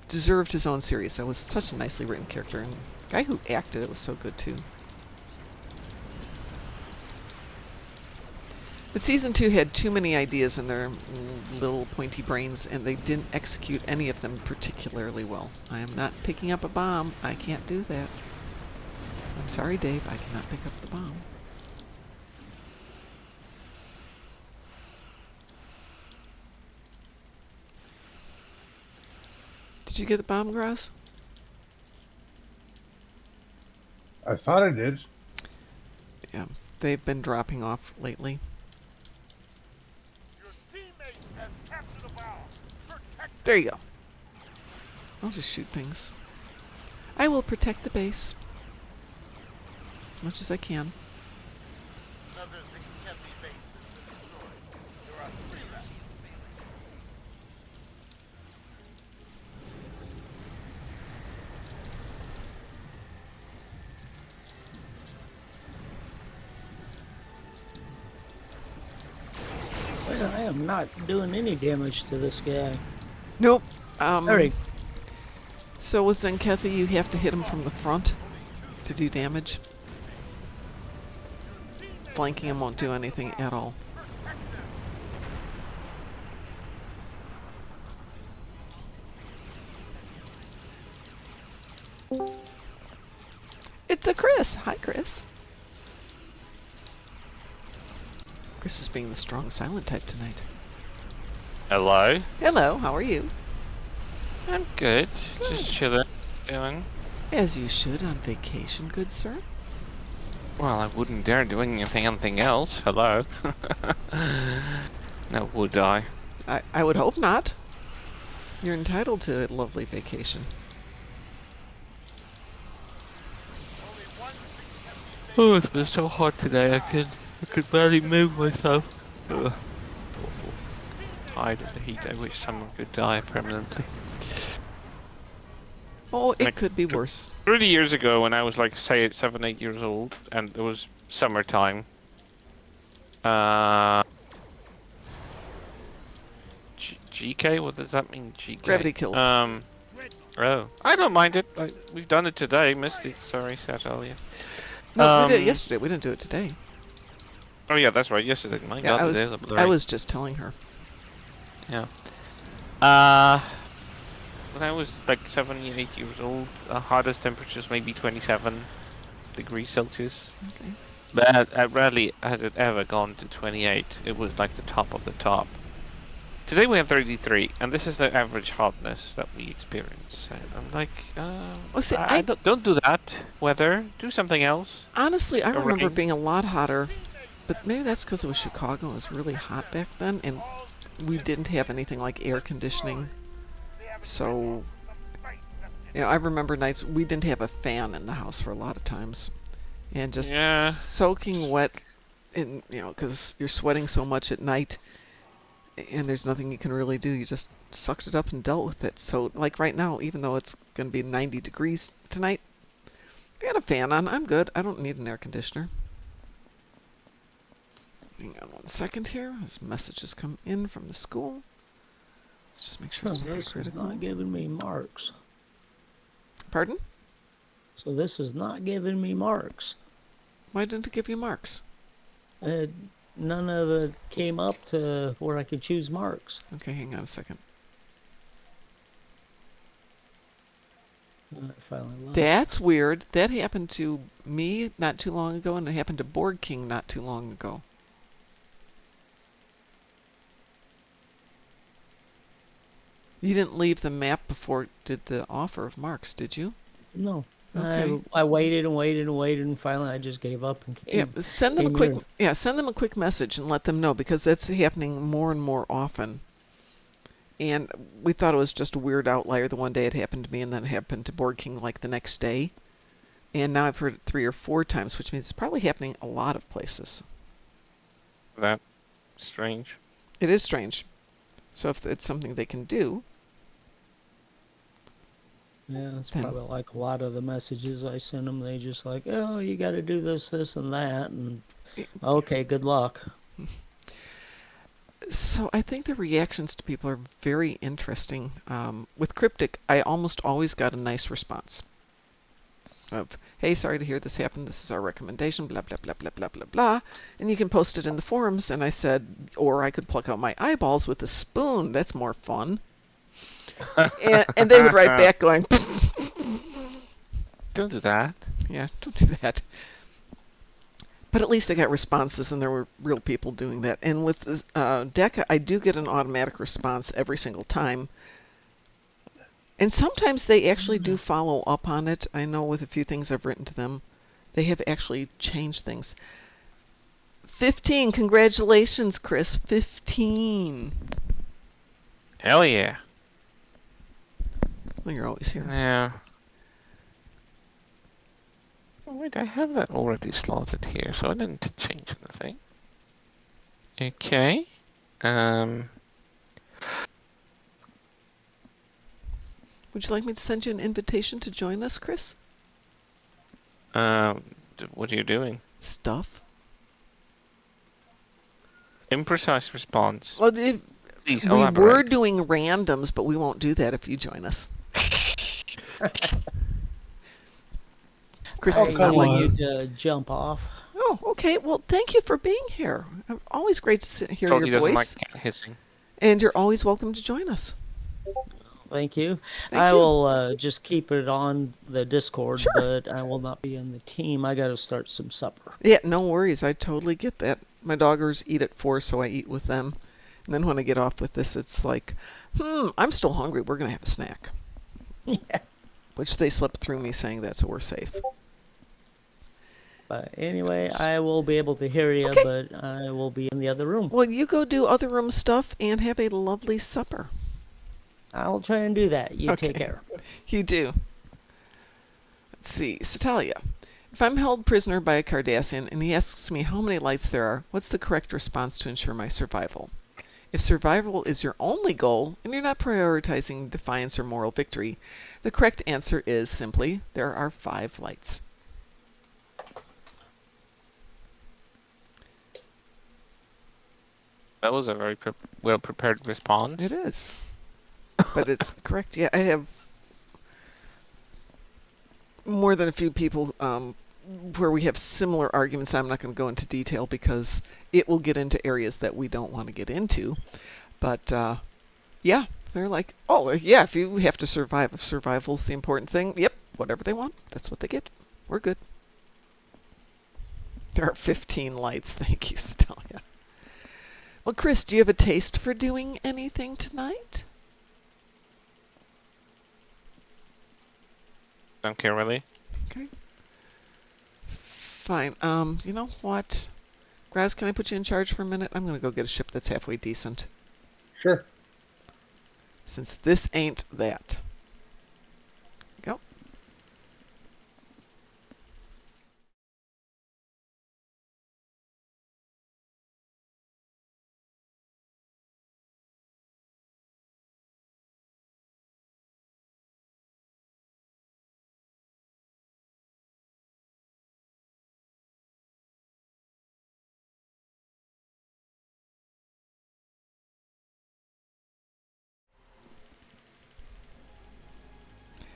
[SPEAKER 2] deserved his own series. That was such a nicely written character, and the guy who acted it was so good too. But season 2 had too many ideas in their little pointy brains, and they didn't execute any of them particularly well. I am not picking up a bomb. I can't do that. I'm sorry, Dave. I cannot pick up the bomb. Did you get the bomb, Gross?
[SPEAKER 1] I thought I did.
[SPEAKER 2] Yeah, they've been dropping off lately.
[SPEAKER 4] Your teammate has captured a bomb. Protect
[SPEAKER 2] There you go. I'll just shoot things. I will protect the base as much as I can.
[SPEAKER 4] another Zinkethi base has been destroyed. There are 3 left.
[SPEAKER 3] Well, I am not doing any damage to this guy.
[SPEAKER 2] Nope.
[SPEAKER 3] Very.
[SPEAKER 2] So with Zenkethi, you have to hit him from the front to do damage. Flanking him won't do anything at all. It's a Chris. Hi, Chris. Chris is being the strong silent type tonight.
[SPEAKER 5] Hello.
[SPEAKER 2] Hello, how are you?
[SPEAKER 5] I'm good. Just chilling. Doing.
[SPEAKER 2] As you should on vacation, good sir.
[SPEAKER 5] Well, I wouldn't dare do anything else. Hello. No, would I?
[SPEAKER 2] I would hope not. You're entitled to a lovely vacation.
[SPEAKER 5] Oh, it's been so hot today. I could barely move myself. Ugh. Awful. Tired of the heat. I wish someone could die permanently.
[SPEAKER 2] Oh, it
[SPEAKER 5] Like,
[SPEAKER 2] could be worse.
[SPEAKER 5] 30 years ago, when I was like, say, 7, 8 years old, and it was summertime. GK? What does that mean? GK?
[SPEAKER 2] Gravity kills.
[SPEAKER 5] Oh, I don't mind it. We've done it today. Missed it. Sorry, Satalia.
[SPEAKER 2] No, we did it yesterday. We didn't do it today.
[SPEAKER 5] Oh yeah, that's right. Yesterday. My
[SPEAKER 2] Yeah,
[SPEAKER 5] God,
[SPEAKER 2] I was,
[SPEAKER 5] today's a blur.
[SPEAKER 2] I was just telling her.
[SPEAKER 5] Yeah. When I was like 7, 8 years old, the hottest temperatures maybe 27 degrees Celsius.
[SPEAKER 2] Okay.
[SPEAKER 5] But rarely has it ever gone to 28. It was like the top of the top. Today we have 33, and this is the average hotness that we experience. I'm like,
[SPEAKER 2] Well, see,
[SPEAKER 5] don't do that. Weather, do something else.
[SPEAKER 2] Honestly, I remember
[SPEAKER 5] rain.
[SPEAKER 2] being a lot hotter, but maybe that's because it was Chicago. It was really hot back then, and we didn't have anything like air conditioning. So, you know, I remember nights we didn't have a fan in the house for a lot of times, and just
[SPEAKER 5] Yeah.
[SPEAKER 2] soaking wet, in because you're sweating so much at night, and there's nothing you can really do. You just sucked it up and dealt with it. So, like right now, even though it's going to be 90 degrees tonight, I got a fan on. I'm good. I don't need an air conditioner. Hang on 1 second here. As messages come in from the school. Let's just make sure it's nothing
[SPEAKER 3] This is
[SPEAKER 2] critical.
[SPEAKER 3] not giving me marks.
[SPEAKER 2] Pardon?
[SPEAKER 3] So this is not giving me marks.
[SPEAKER 2] Why didn't it give you marks?
[SPEAKER 3] None of it came up to where I could choose marks.
[SPEAKER 2] Okay, hang on a second.
[SPEAKER 3] I finally left.
[SPEAKER 2] That's weird. That happened to me not too long ago, and it happened to Borg King not too long ago. You didn't leave the map before it did the offer of marks, did you?
[SPEAKER 3] No.
[SPEAKER 2] Okay.
[SPEAKER 3] I waited and waited and waited, and finally I just gave up and came.
[SPEAKER 2] Yeah, send them a
[SPEAKER 3] came
[SPEAKER 2] quick.
[SPEAKER 3] here.
[SPEAKER 2] Yeah, send them a quick message and let them know, because that's happening more and more often. And we thought it was just a weird outlier. The one day it happened to me, and then it happened to Borg King like the next day. And now I've heard it 3 or 4 times, which means it's probably happening a lot of places.
[SPEAKER 5] That strange.
[SPEAKER 2] It is strange. So if it's something they can do,
[SPEAKER 3] Yeah, it's
[SPEAKER 2] Then
[SPEAKER 3] probably like a lot of the messages I send them. They just like, oh, you got to do this, this, and that, and okay, good luck.
[SPEAKER 2] so I think the reactions to people are very interesting. With Cryptic, I almost always got a nice response of, hey, sorry to hear this happen. This is our recommendation, blah, blah, blah, blah, blah, blah, blah. And you can post it in the forums. And I said, or I could pluck out my eyeballs with a spoon. That's more fun. And they would write back going,
[SPEAKER 5] Don't do that.
[SPEAKER 2] yeah, don't do that. But at least I got responses, and there were real people doing that. And with DECA, I do get an automatic response every single time. And sometimes they actually do follow up on it. I know with a few things I've written to them, they have actually changed things. 15. Congratulations, Chris. 15.
[SPEAKER 5] Hell yeah.
[SPEAKER 2] Well, you're always here.
[SPEAKER 5] Yeah. Oh, wait, I have that already slotted here, so I didn't change anything. Okay.
[SPEAKER 2] Would you like me to send you an invitation to join us, Chris?
[SPEAKER 5] What are you doing?
[SPEAKER 2] Stuff.
[SPEAKER 5] Imprecise response.
[SPEAKER 2] Well,
[SPEAKER 5] Please
[SPEAKER 2] we
[SPEAKER 5] elaborate.
[SPEAKER 2] were doing randoms, but we won't do that if you join us. Chris
[SPEAKER 3] I
[SPEAKER 2] does not
[SPEAKER 1] come
[SPEAKER 2] like.
[SPEAKER 1] on.
[SPEAKER 3] need to jump off.
[SPEAKER 2] Oh, okay. Well, thank you for being here. Always great to hear
[SPEAKER 5] Told he
[SPEAKER 2] your
[SPEAKER 5] doesn't
[SPEAKER 2] voice,
[SPEAKER 5] like cat hissing.
[SPEAKER 2] and you're always welcome to join us.
[SPEAKER 3] Thank you.
[SPEAKER 2] Thank
[SPEAKER 3] I
[SPEAKER 2] you.
[SPEAKER 3] will just keep it on the Discord,
[SPEAKER 2] Sure.
[SPEAKER 3] but I will not be in the team. I got to start some supper.
[SPEAKER 2] Yeah, no worries. I totally get that. My doggers eat at 4, so I eat with them. And then when I get off with this, it's like, I'm still hungry. We're going to have a snack.
[SPEAKER 3] Yeah.
[SPEAKER 2] Which they slipped through me saying that, so we're safe.
[SPEAKER 3] But anyway, I will be able to hear you,
[SPEAKER 2] Okay.
[SPEAKER 3] but I will be in the other room.
[SPEAKER 2] Well, you go do other room stuff and have a lovely supper.
[SPEAKER 3] I'll try and do that. You take
[SPEAKER 2] Okay.
[SPEAKER 3] care.
[SPEAKER 2] You do. Let's see. Satalia. If I'm held prisoner by a Cardassian and he asks me how many lights there are, what's the correct response to ensure my survival? If survival is your only goal and you're not prioritizing defiance or moral victory, the correct answer is simply there are 5 lights.
[SPEAKER 5] That was a very well prepared response.
[SPEAKER 2] It is. But it's correct. Yeah, I have more than a few people where we have similar arguments. I'm not going to go into detail because it will get into areas that we don't want to get into. But yeah, they're like, oh, yeah, if you have to survive, if survival's the important thing, yep, whatever they want, that's what they get. We're good. There are 15 lights. Thank you, Satalia. Well, Chris, do you have a taste for doing anything tonight?
[SPEAKER 5] Don't care really.
[SPEAKER 2] Okay. Fine. You know what? Graz, can I put you in charge for a minute? I'm gonna go get a ship that's halfway decent.
[SPEAKER 1] Sure.
[SPEAKER 2] Since this ain't that. Go.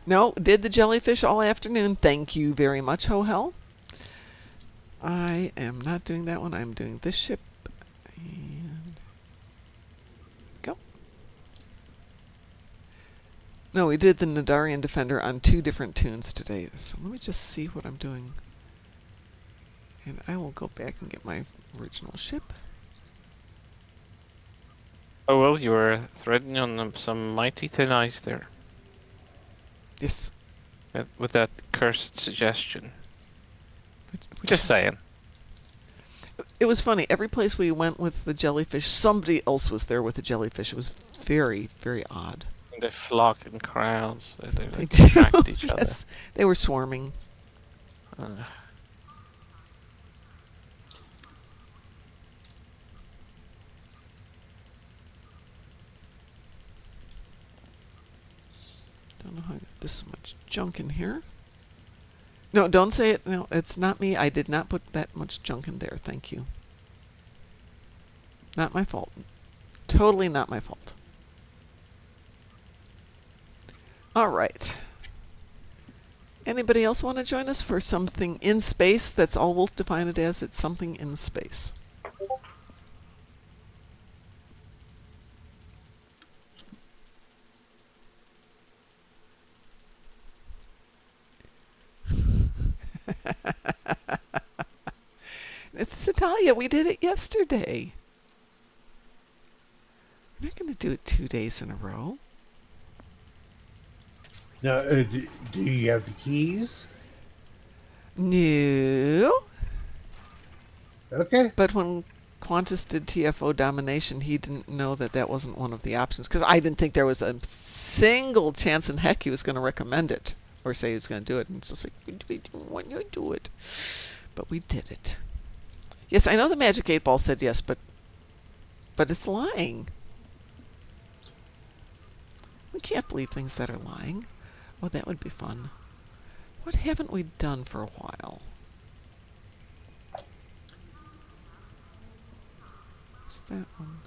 [SPEAKER 2] No, did the jellyfish all afternoon. Thank you very much, Ho-Hell. I am not doing that one. I'm doing this ship. And go. No, we did the Nadarian Defender on 2 different tunes today. So let me just see what I'm doing. And I will go back and get my original ship.
[SPEAKER 5] Oh well, you were threading on some mighty thin ice there.
[SPEAKER 2] Yes.
[SPEAKER 5] With that cursed suggestion. Just saying.
[SPEAKER 2] It was funny. Every place we went with the jellyfish, somebody else was there with the jellyfish. It was very, very odd.
[SPEAKER 5] They flock in crowds. They
[SPEAKER 2] They
[SPEAKER 5] like,
[SPEAKER 2] do.
[SPEAKER 5] attract each other.
[SPEAKER 2] Yes, they were swarming. don't know how I got this much junk in here. No, don't say it. No, it's not me. I did not put that much junk in there. Thank you. Not my fault. Totally not my fault. All right. Anybody else want to join us for something in space? That's all we'll define it as. It's something in space. It's Italia. We did it yesterday. We're not going to do it 2 days in a row.
[SPEAKER 1] Now, do you have the keys?
[SPEAKER 2] No.
[SPEAKER 1] Okay.
[SPEAKER 2] But when Qantas did TFO domination, he didn't know that that wasn't one of the options, because I didn't think there was a single chance in heck he was going to recommend it or say he was going to do it. And it's just like, we don't want you to do it. But we did it. Yes, I know the Magic 8 Ball said yes, but it's lying. We can't believe things that are lying. Oh, that would be fun. What haven't we done for a while? What's that one?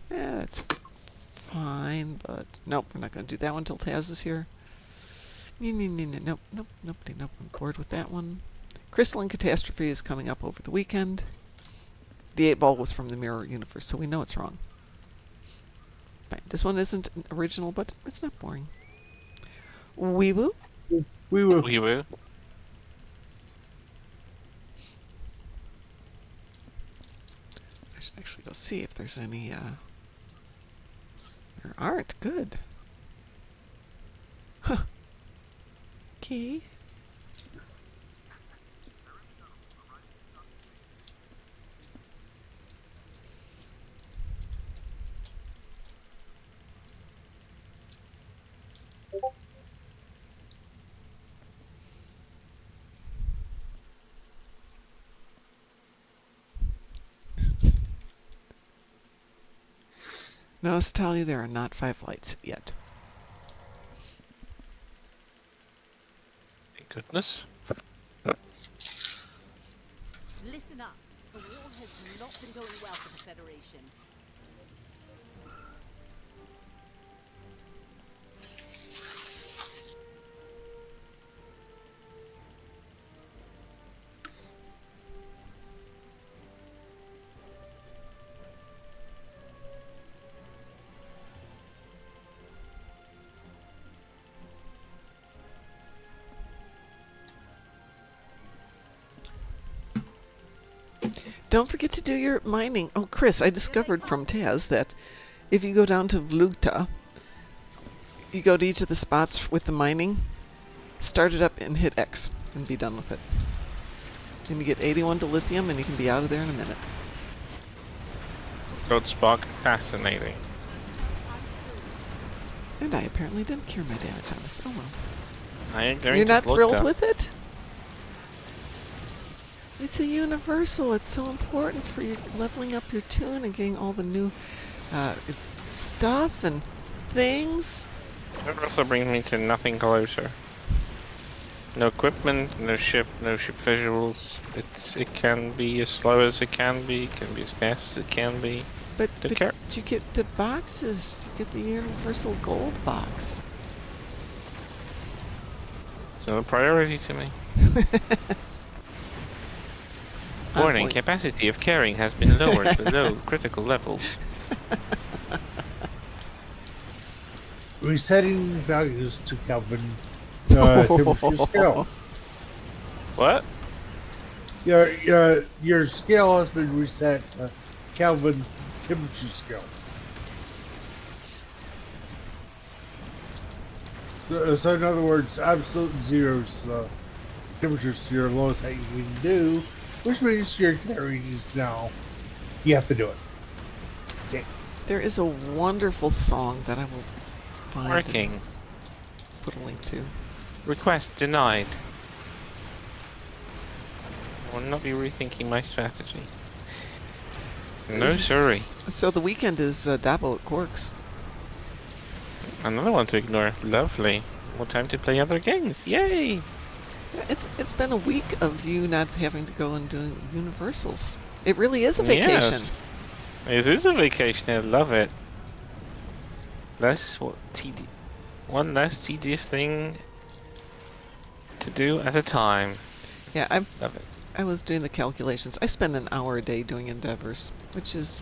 [SPEAKER 2] Yeah, that's fine, but nope, we're not going to do that one until Taz is here. Nope, nobody, nope, I'm bored with that one. Crystalline Catastrophe is coming up over the weekend. The 8 Ball was from the Mirror Universe, so we know it's wrong. Fine. This one isn't original, but it's not boring. Wee Woo?
[SPEAKER 1] We will.
[SPEAKER 5] We will.
[SPEAKER 2] I should actually go see if there's any, there aren't. Good. Huh. Okay. No, Stalia, there are not 5 lights yet.
[SPEAKER 5] Thank goodness.
[SPEAKER 6] Listen up. The war has not been going well for the Federation.
[SPEAKER 2] Don't forget to do your mining. Oh, Chris, I discovered from Taz that if you go down to Vlugta, you go to each of the spots with the mining, start it up and hit X and be done with it. And you get 81 to lithium and you can be out of there in a minute.
[SPEAKER 5] Code Spock, fascinating.
[SPEAKER 2] And I apparently didn't cure my damage on this. Oh well.
[SPEAKER 5] I ain't going
[SPEAKER 2] You're
[SPEAKER 5] to
[SPEAKER 2] not
[SPEAKER 5] look
[SPEAKER 2] thrilled
[SPEAKER 5] up.
[SPEAKER 2] with it? It's a universal. It's so important for you leveling up your tune and getting all the new stuff and things.
[SPEAKER 5] Universal brings me to nothing closer. No equipment, no ship visuals. It can be as slow as it can be as fast as it can be.
[SPEAKER 2] But
[SPEAKER 5] Don't care.
[SPEAKER 2] you get the boxes. You get the universal gold box.
[SPEAKER 5] It's not a priority to me. Warning,
[SPEAKER 2] point.
[SPEAKER 5] capacity of carrying has been lowered below critical levels.
[SPEAKER 1] Resetting values to Kelvin temperature scale.
[SPEAKER 5] What?
[SPEAKER 1] Your scale has been reset to Kelvin temperature scale. So in other words, absolute zero's temperature's your lowest that you can do, which means your carrying is now. You have to do it. Okay.
[SPEAKER 2] There is a wonderful song that I will find and
[SPEAKER 5] Working.
[SPEAKER 2] put a link to.
[SPEAKER 5] Request denied. I will not be rethinking my strategy. No, sorry.
[SPEAKER 2] So the weekend is Dabo at Quarks.
[SPEAKER 5] Another one to ignore. Lovely. More time to play other games. Yay!
[SPEAKER 2] Yeah, it's been a week of you not having to go and do universals. It really is a vacation.
[SPEAKER 5] Yes. It is a vacation. I love it. One less tedious thing to do at a time.
[SPEAKER 2] Yeah,
[SPEAKER 5] Love it.
[SPEAKER 2] I was doing the calculations. I spend an hour a day doing endeavors, which is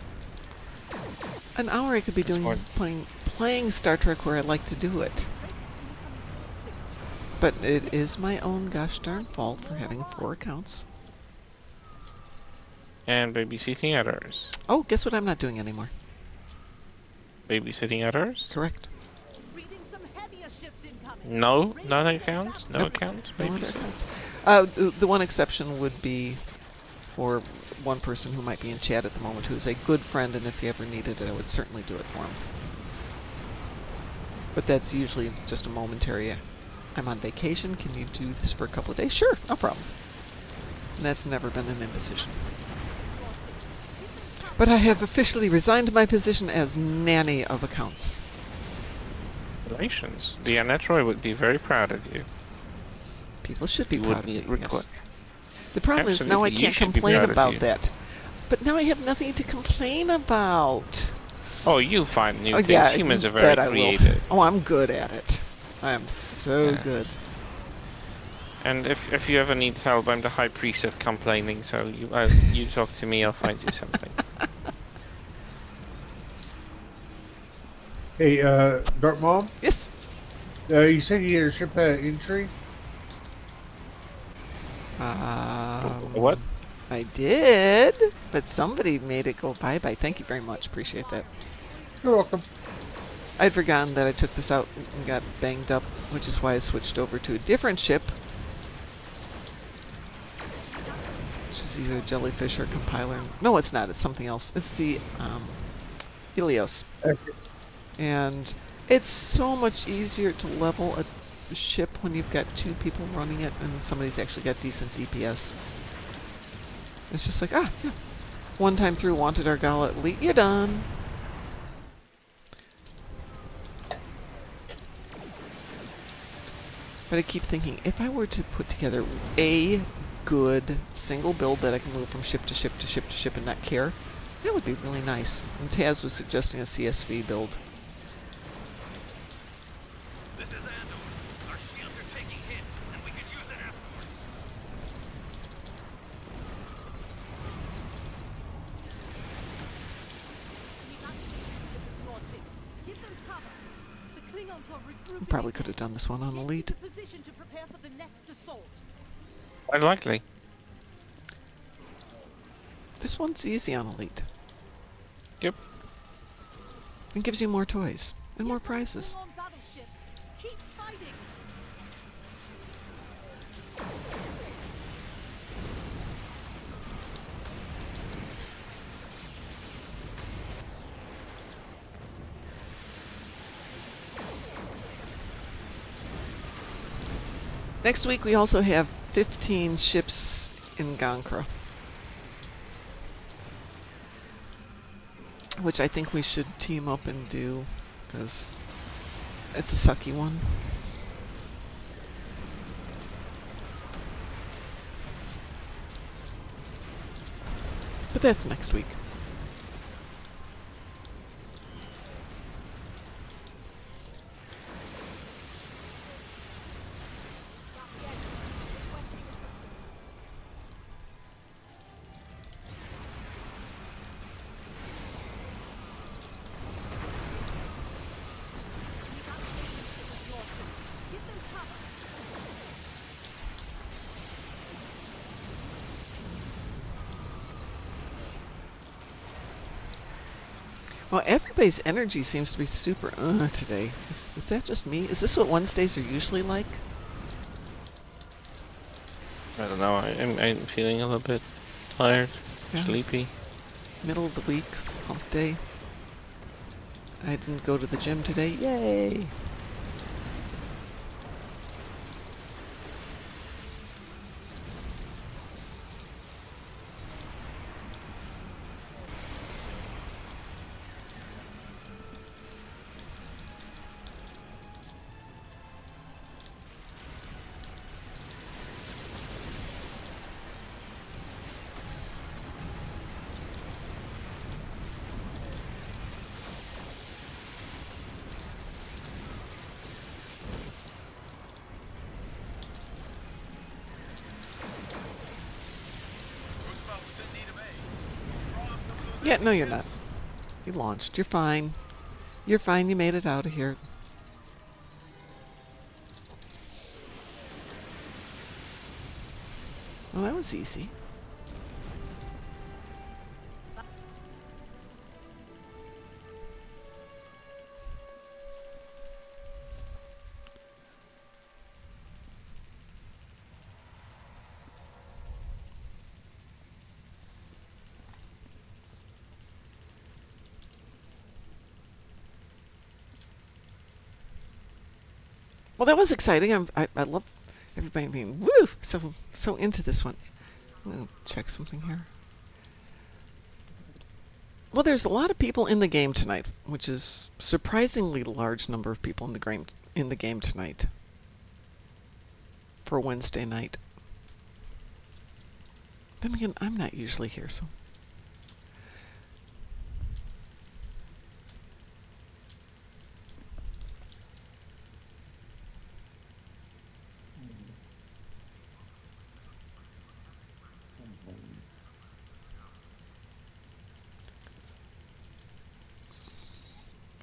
[SPEAKER 2] an hour I could be doing
[SPEAKER 5] more-
[SPEAKER 2] playing Star Trek where I like to do it. But it is my own gosh darn fault for having 4 accounts.
[SPEAKER 5] And babysitting others.
[SPEAKER 2] Oh, guess what I'm not doing anymore?
[SPEAKER 5] Babysitting others?
[SPEAKER 2] Correct.
[SPEAKER 6] Reading some heavier ships incoming.
[SPEAKER 5] No, none accounts? No accounts?
[SPEAKER 2] No other
[SPEAKER 5] Babysitting?
[SPEAKER 2] accounts. The one exception would be for one person who might be in chat at the moment who is a good friend, and if you ever needed it, I would certainly do it for him. But that's usually just a momentary, I'm on vacation, can you do this for a couple of days? Sure, no problem. And that's never been an imposition. But I have officially resigned my position as nanny of accounts.
[SPEAKER 5] Congratulations. The Anetroid would be very proud of you.
[SPEAKER 2] People should be
[SPEAKER 5] You
[SPEAKER 2] proud of
[SPEAKER 5] wouldn't
[SPEAKER 2] me. Yes.
[SPEAKER 5] request.
[SPEAKER 2] The problem is now I
[SPEAKER 5] Absolutely, you
[SPEAKER 2] can't
[SPEAKER 5] should be
[SPEAKER 2] complain
[SPEAKER 5] proud of
[SPEAKER 2] about
[SPEAKER 5] you.
[SPEAKER 2] that. But now I have nothing to complain about.
[SPEAKER 5] Oh, you find new
[SPEAKER 2] Oh
[SPEAKER 5] things.
[SPEAKER 2] yeah,
[SPEAKER 5] Humans
[SPEAKER 2] you
[SPEAKER 5] are very
[SPEAKER 2] bet I will.
[SPEAKER 5] creative.
[SPEAKER 2] Oh, I'm good at it. I am so
[SPEAKER 5] Yeah.
[SPEAKER 2] good.
[SPEAKER 5] And if you ever need help, I'm the high priest of complaining, so you talk to me, I'll find you something.
[SPEAKER 1] Hey, Darkmom,
[SPEAKER 2] Yes.
[SPEAKER 1] you said your ship had entry?
[SPEAKER 5] What?
[SPEAKER 2] I did, but somebody made it go bye-bye. Thank you very much. Appreciate that.
[SPEAKER 1] You're welcome.
[SPEAKER 2] I'd forgotten that I took this out and got banged up, which is why I switched over to a different ship. Which is either Jellyfish or Compiler. No, it's not. It's something else. It's the Helios.
[SPEAKER 1] Okay.
[SPEAKER 2] And it's so much easier to level a ship when you've got 2 people running it and somebody's actually got decent DPS. It's just like, yeah. One time through Wanted Argala Elite, you're done. But I keep thinking, if I were to put together a good single build that I can move from ship to ship to ship to ship and not care, that would be really nice. And Taz was suggesting a CSV build.
[SPEAKER 4] This is Andor. Our shields are taking hits, and we could use it afterwards.
[SPEAKER 6] The acquisition ship is launching. Give them cover. The Klingons are regrouping.
[SPEAKER 2] Probably could have done this one on
[SPEAKER 6] Get
[SPEAKER 2] Elite.
[SPEAKER 6] into position to prepare for the next assault.
[SPEAKER 5] Quite likely.
[SPEAKER 2] This one's easy on Elite.
[SPEAKER 5] Yep.
[SPEAKER 2] It gives you more toys and more
[SPEAKER 6] Get those
[SPEAKER 2] prizes.
[SPEAKER 6] Klingon battleships. Keep fighting.
[SPEAKER 2] Next week we also have 15 ships in Gankra. Which I think we should team up and do, because it's a sucky one. But that's next week.
[SPEAKER 6] Requesting assistance. The acquisition ship is launching. Give them cover.
[SPEAKER 2] Well, everybody's energy seems to be super today. Is that just me? Is this what Wednesdays are usually like?
[SPEAKER 5] I don't know, I'm feeling a little bit tired,
[SPEAKER 2] Yeah.
[SPEAKER 5] sleepy.
[SPEAKER 2] Middle of the week, hump day. I didn't go to the gym today. Yay! Yeah, no, you're not. You launched. You're fine. You're fine. You made it out of here. Well, that was easy. Well, that was exciting. I love everybody being woo so into this one. I'm gonna check something here. Well, there's a lot of people in the game tonight, which is surprisingly large number of people in the game tonight for Wednesday night. Then again, I'm not usually here, so.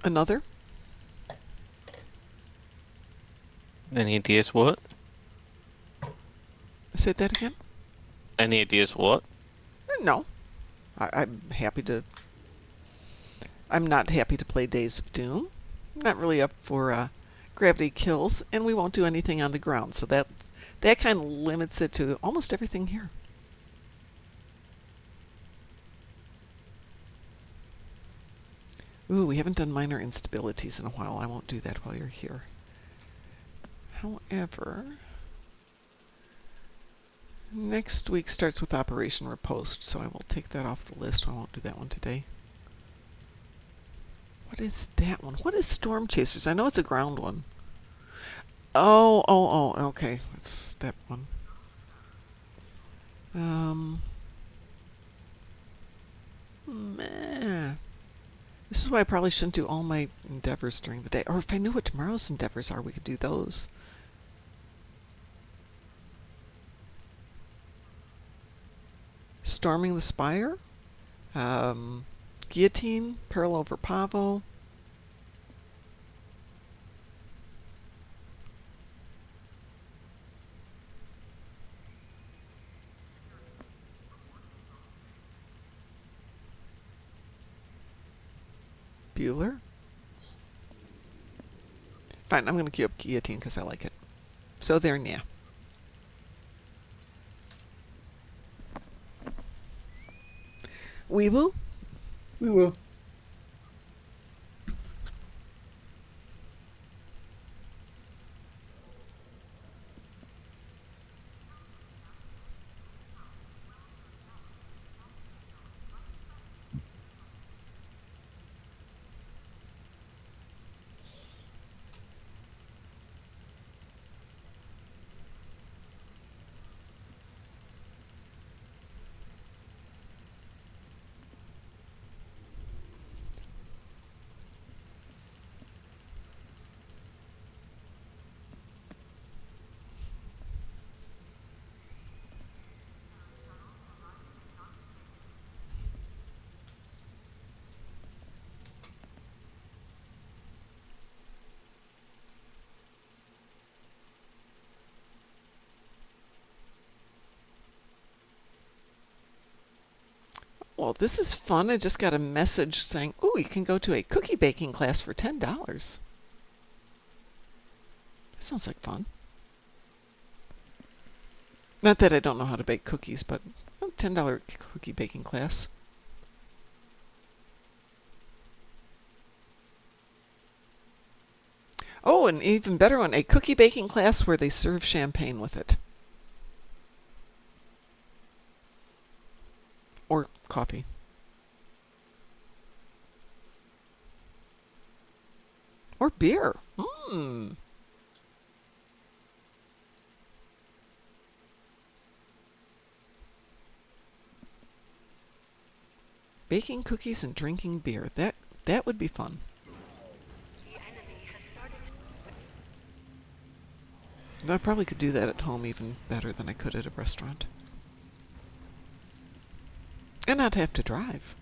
[SPEAKER 2] Another?
[SPEAKER 5] Any ideas what?
[SPEAKER 2] Say that again?
[SPEAKER 5] Any ideas what?
[SPEAKER 2] No. I'm happy to. I'm not happy to play Days of Doom. Not really up for gravity kills, and we won't do anything on the ground, so that kind of limits it to almost everything here. Ooh, we haven't done minor instabilities in a while. I won't do that while you're here. However, next week starts with Operation Riposte, so I will take that off the list. I won't do that one today. What is that one? What is Storm Chasers? I know it's a ground one. Oh, okay. It's that one. Meh. This is why I probably shouldn't do all my endeavors during the day. Or if I knew what tomorrow's endeavors are, we could do those. Storming the Spire. Guillotine. Peril over Pavo. Bueller. Fine, I'm going to queue up Guillotine because I like it. So there, yeah. Weeble?
[SPEAKER 1] We will.
[SPEAKER 2] Well, this is fun. I just got a message saying, ooh, you can go to a cookie baking class for $10. That sounds like fun. Not that I don't know how to bake cookies, but $10 cookie baking class. Oh, an even better one, a cookie baking class where they serve champagne with it. Or coffee. Or beer. Baking cookies and drinking beer. That would be fun. I probably could do that at home even better than I could at a restaurant. And not have to drive.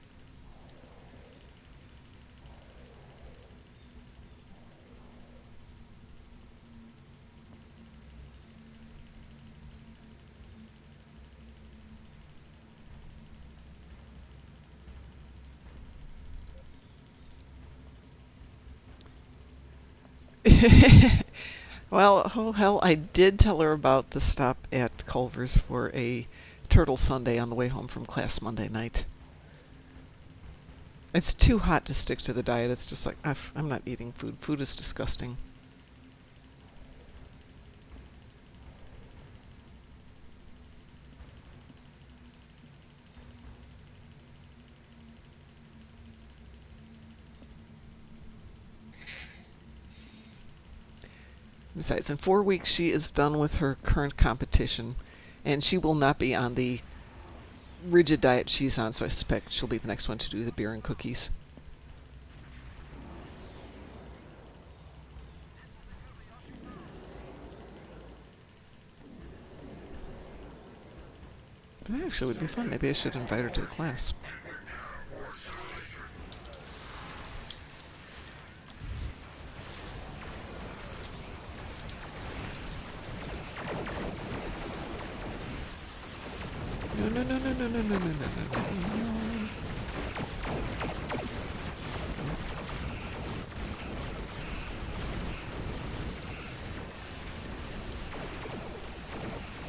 [SPEAKER 2] Well, oh hell, I did tell her about the stop at Culver's for a turtle sundae on the way home from class Monday night. It's too hot to stick to the diet. It's just like, I'm not eating food. Food is disgusting. Besides, in 4 weeks, she is done with her current competition, and she will not be on the rigid diet she's on, so I suspect she'll be the next one to do the beer and cookies. That actually would be fun. Maybe I should invite her to the class. No, no, no, no, no, no, no, no, no, no, no.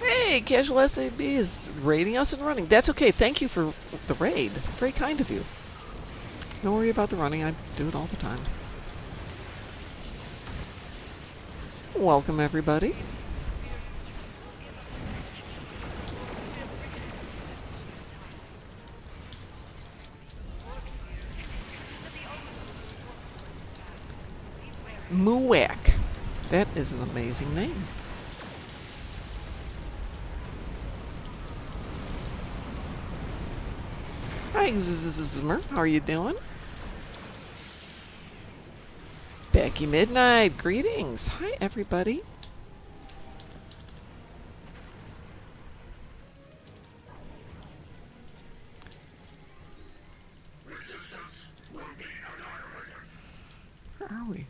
[SPEAKER 2] Hey, Casual SAB is raiding us and running. That's okay. Thank you for the raid. Very kind of you. Don't worry about the running. I do it all the time. Welcome, everybody. Muwak. That is an amazing name. Hi, Zimmer. How are you doing? Becky Midnight. Greetings. Hi, everybody. Where are we?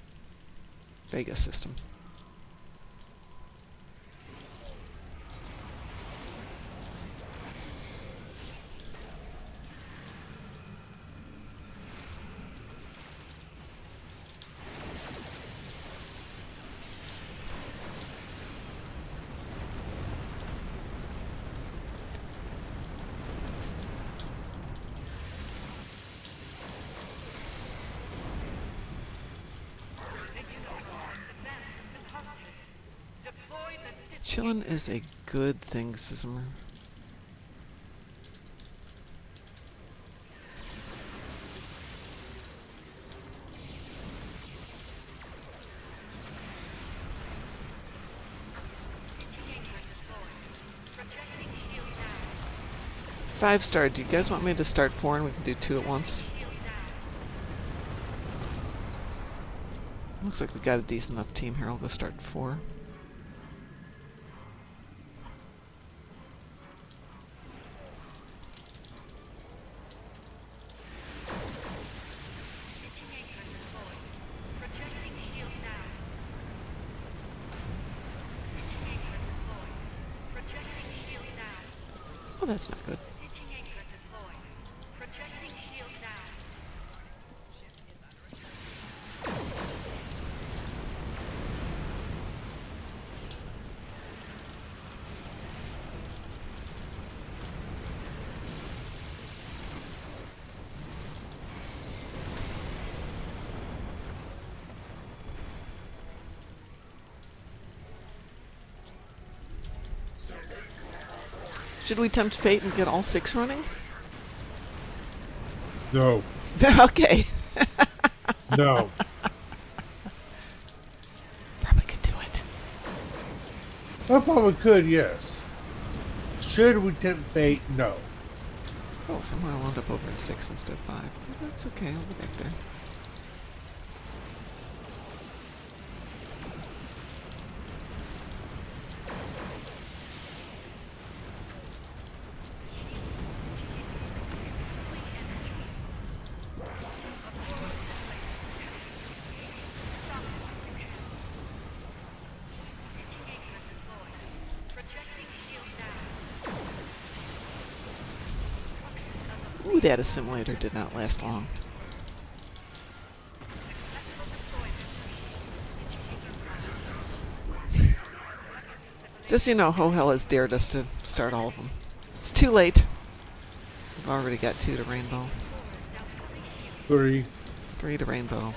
[SPEAKER 2] Vega system. Chillin' is a good thing, Zimmer. Five-star. Do you guys want me to start 4 and we can do 2 at once? Looks like we got a decent enough team here. I'll go start 4. Oh, that's not good. Should we tempt fate and get all 6 running?
[SPEAKER 1] No.
[SPEAKER 2] Okay.
[SPEAKER 1] No.
[SPEAKER 2] Probably could do it.
[SPEAKER 1] I probably could, yes. Should we tempt fate? No.
[SPEAKER 2] Oh, somehow I wound up over in 6 instead of 5. But that's okay. I'll go back there. Ooh, that assimilator did not last long. Just so you know, Ho-Hell has dared us to start all of them. It's too late. We've already got 2 to Rainbow.
[SPEAKER 1] 3.
[SPEAKER 2] 3 to Rainbow.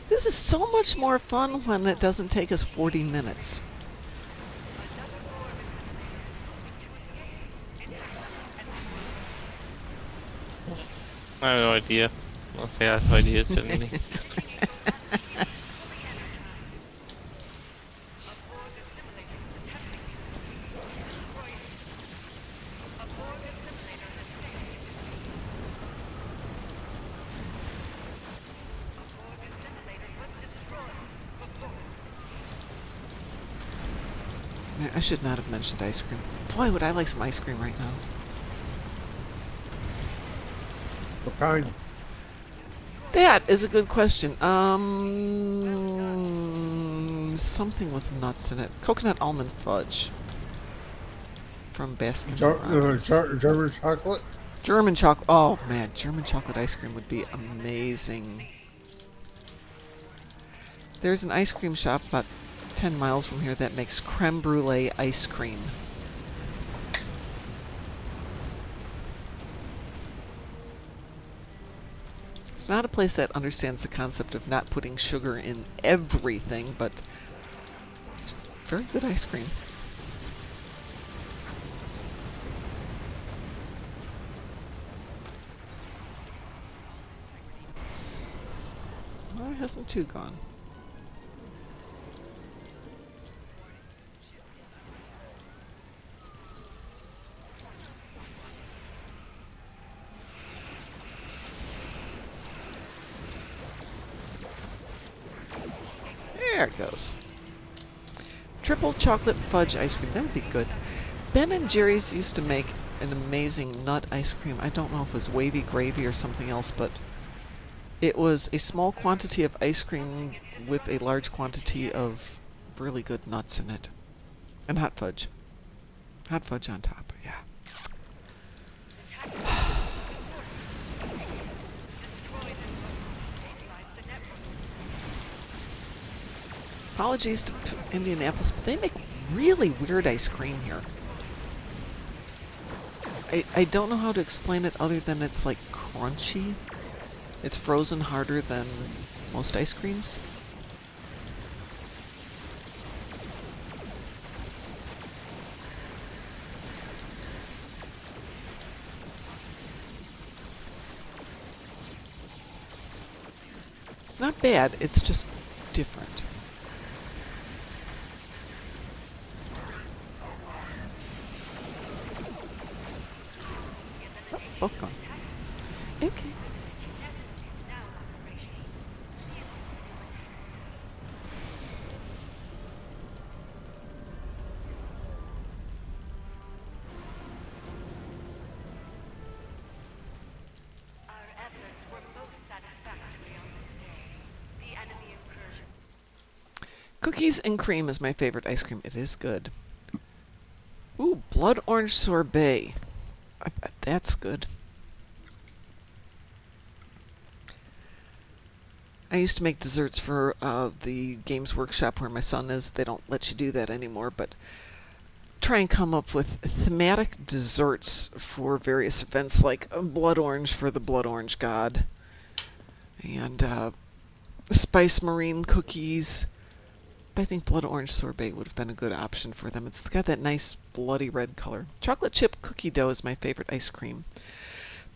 [SPEAKER 2] This is so much more fun when it doesn't take us 40 minutes.
[SPEAKER 5] I have no idea. I'll say I have ideas suddenly.
[SPEAKER 2] I should not have mentioned ice cream. Boy, would I like some ice cream right now.
[SPEAKER 1] What kind?
[SPEAKER 2] That is a good question. Something with nuts in it. Coconut almond fudge. From Baskin Robbins.
[SPEAKER 1] German chocolate?
[SPEAKER 2] German chocolate. Oh man, German chocolate ice cream would be amazing. There's an ice cream shop about 10 miles from here that makes creme brulee ice cream. It's not a place that understands the concept of not putting sugar in everything, but it's very good ice cream. Why hasn't 2 gone? There it goes. Triple chocolate fudge ice cream. That would be good. Ben and Jerry's used to make an amazing nut ice cream. I don't know if it was wavy gravy or something else, but it was a small quantity of ice cream with a large quantity of really good nuts in it. And hot fudge. Hot fudge on top, yeah. Apologies to Indianapolis, but they make really weird ice cream here. I don't know how to explain it other than it's like crunchy. It's frozen harder than most ice creams. It's not bad, it's just different. Oh, both gone. Okay.
[SPEAKER 7] Our efforts were most satisfactory on this day. The enemy incursion.
[SPEAKER 2] Cookies and cream is my favorite ice cream. It is good. Ooh, blood orange sorbet. I bet that's good. I used to make desserts for the Games Workshop where my son is. They don't let you do that anymore, but try and come up with thematic desserts for various events, like blood orange for the blood orange god, and spice marine cookies. But I think blood orange sorbet would have been a good option for them. It's got that nice bloody red color. Chocolate chip cookie dough is my favorite ice cream,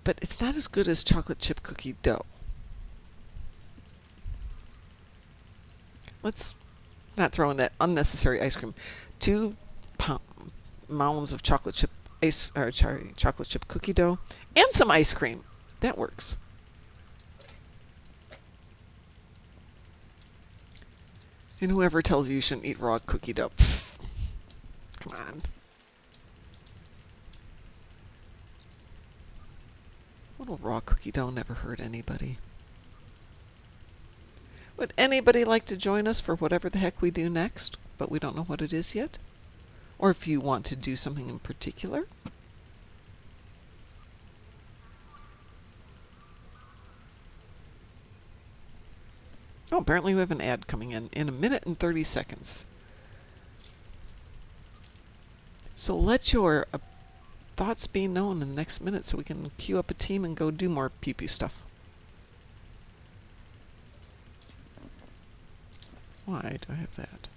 [SPEAKER 2] but it's not as good as chocolate chip cookie dough. Let's not throw in that unnecessary ice cream. 2 mounds of chocolate chip chocolate chip cookie dough and some ice cream. That works. And whoever tells you shouldn't eat raw cookie dough, pfft, come on. Little raw cookie dough never hurt anybody. Would anybody like to join us for whatever the heck we do next, but we don't know what it is yet? Or if you want to do something in particular? Oh, apparently we have an ad coming in a minute and 30 seconds. So let your thoughts be known in the next minute so we can queue up a team and go do more pee-pee stuff. Why do I have that?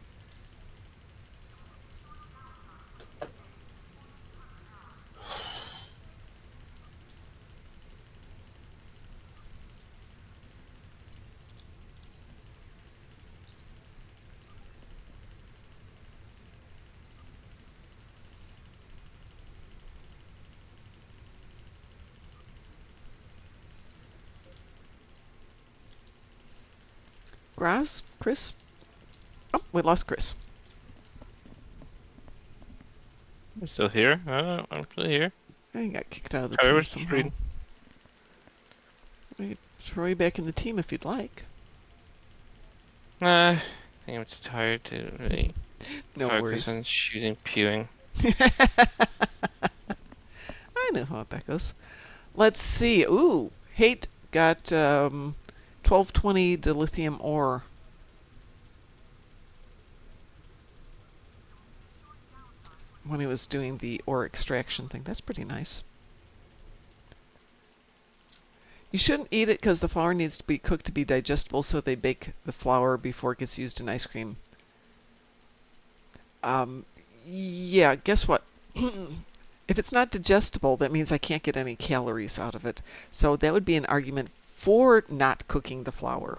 [SPEAKER 2] Grass? Chris? Oh, we lost Chris.
[SPEAKER 5] I'm still here. I'm still here.
[SPEAKER 2] I got kicked out of the
[SPEAKER 5] Sorry,
[SPEAKER 2] team
[SPEAKER 5] what's
[SPEAKER 2] somehow.
[SPEAKER 5] reading?
[SPEAKER 2] We can throw you back in the team if you'd like.
[SPEAKER 5] I think I'm too tired to really
[SPEAKER 2] No
[SPEAKER 5] focus
[SPEAKER 2] worries.
[SPEAKER 5] on shooting pewing.
[SPEAKER 2] I know how that goes. Let's see. Ooh, Hate got 1220 dilithium ore. When he was doing the ore extraction thing. That's pretty nice. You shouldn't eat it because the flour needs to be cooked to be digestible, so they bake the flour before it gets used in ice cream. Yeah, guess what? If it's not digestible, that means I can't get any calories out of it. So that would be an argument for not cooking the flour.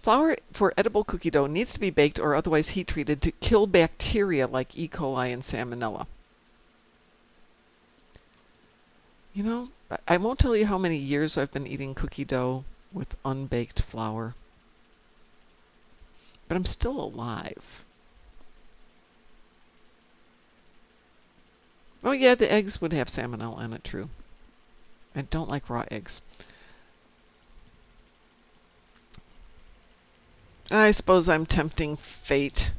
[SPEAKER 2] Flour for edible cookie dough needs to be baked or otherwise heat treated to kill bacteria like E. coli and salmonella. You know, I won't tell you how many years I've been eating cookie dough with unbaked flour. But I'm still alive. Oh yeah, the eggs would have salmonella in it, true. I don't like raw eggs. I suppose I'm tempting fate.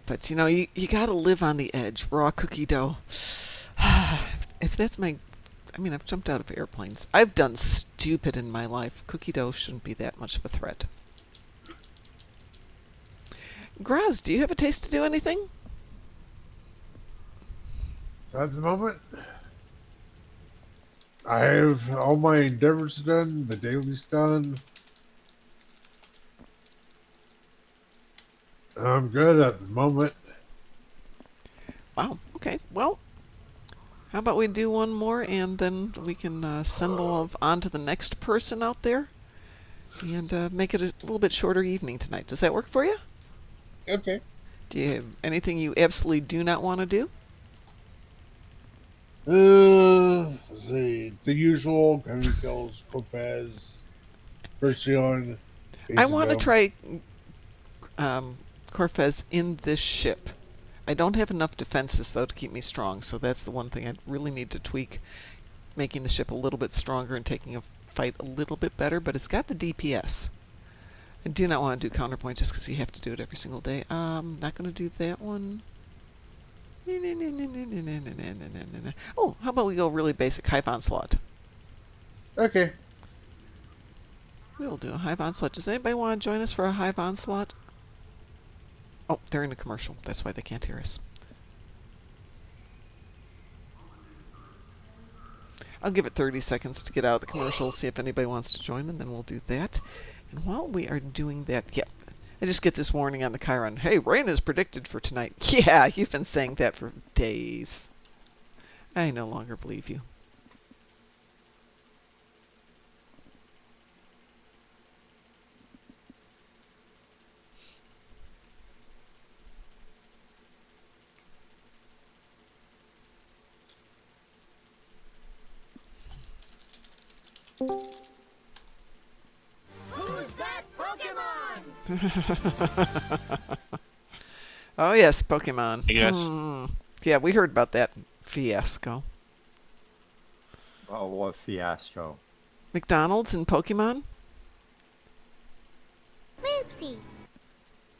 [SPEAKER 2] But you know, you gotta live on the edge. Raw cookie dough. If that's my... I mean, I've jumped out of airplanes. I've done stupid in my life. Cookie dough shouldn't be that much of a threat. Graz, do you have a taste to do anything?
[SPEAKER 1] At the moment, I have all my endeavors done, the dailies done. I'm good at the moment.
[SPEAKER 2] Wow. Okay. Well, how about we do one more and then we can send the love on to the next person out there and make it a little bit shorter evening tonight. Does that work for you?
[SPEAKER 1] Okay.
[SPEAKER 2] Do you have anything you absolutely do not want to do?
[SPEAKER 1] Let's see. The usual Gunny Kills, Corfez, Perseon.
[SPEAKER 2] I want to try Corfez in this ship. I don't have enough defenses, though, to keep me strong, so that's the one thing I really need to tweak, making the ship a little bit stronger and taking a fight a little bit better, but it's got the DPS. I do not want to do counterpoint just because you have to do it every single day. Not going to do that one. Oh, how about we go really basic Hive Onslaught?
[SPEAKER 1] Okay.
[SPEAKER 2] We'll do a Hive Onslaught. Does anybody want to join us for a Hive Onslaught? Oh, they're in a commercial. That's why they can't hear us. I'll give it 30 seconds to get out of the commercial, see if anybody wants to join, and then we'll do that. And while we are doing that, yeah, I just get this warning on the Chiron. Hey, rain is predicted for tonight. Yeah, you've been saying that for days. I no longer believe you.
[SPEAKER 6] Who's that Pokemon?
[SPEAKER 2] Oh yes, Pokemon.
[SPEAKER 5] Yes.
[SPEAKER 2] Yeah, we heard about that fiasco.
[SPEAKER 8] Oh, what fiasco.
[SPEAKER 2] McDonald's and Pokemon?
[SPEAKER 9] Whoopsie.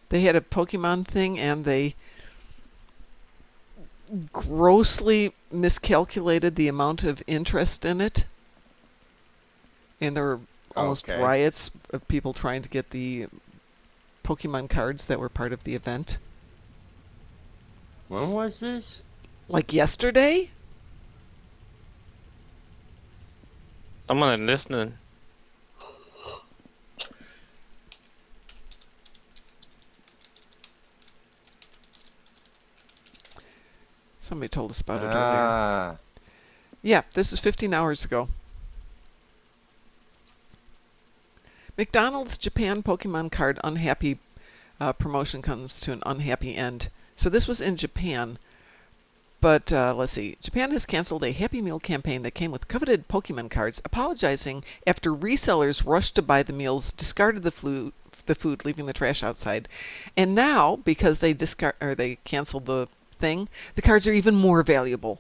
[SPEAKER 2] They had a Pokemon thing and they grossly miscalculated the amount of interest in it. And there were almost
[SPEAKER 8] Okay.
[SPEAKER 2] riots of people trying to get the Pokemon cards that were part of the event.
[SPEAKER 8] When was this?
[SPEAKER 2] Like yesterday?
[SPEAKER 5] Someone listening.
[SPEAKER 2] Somebody told us about it earlier.
[SPEAKER 8] Ah.
[SPEAKER 2] Yeah, this is 15 hours ago. McDonald's Japan Pokemon card unhappy promotion comes to an unhappy end. So this was in Japan. But let's see. Japan has canceled a Happy Meal campaign that came with coveted Pokemon cards, apologizing after resellers rushed to buy the meals, discarded the food, leaving the trash outside. And now, because they canceled the thing, the cards are even more valuable.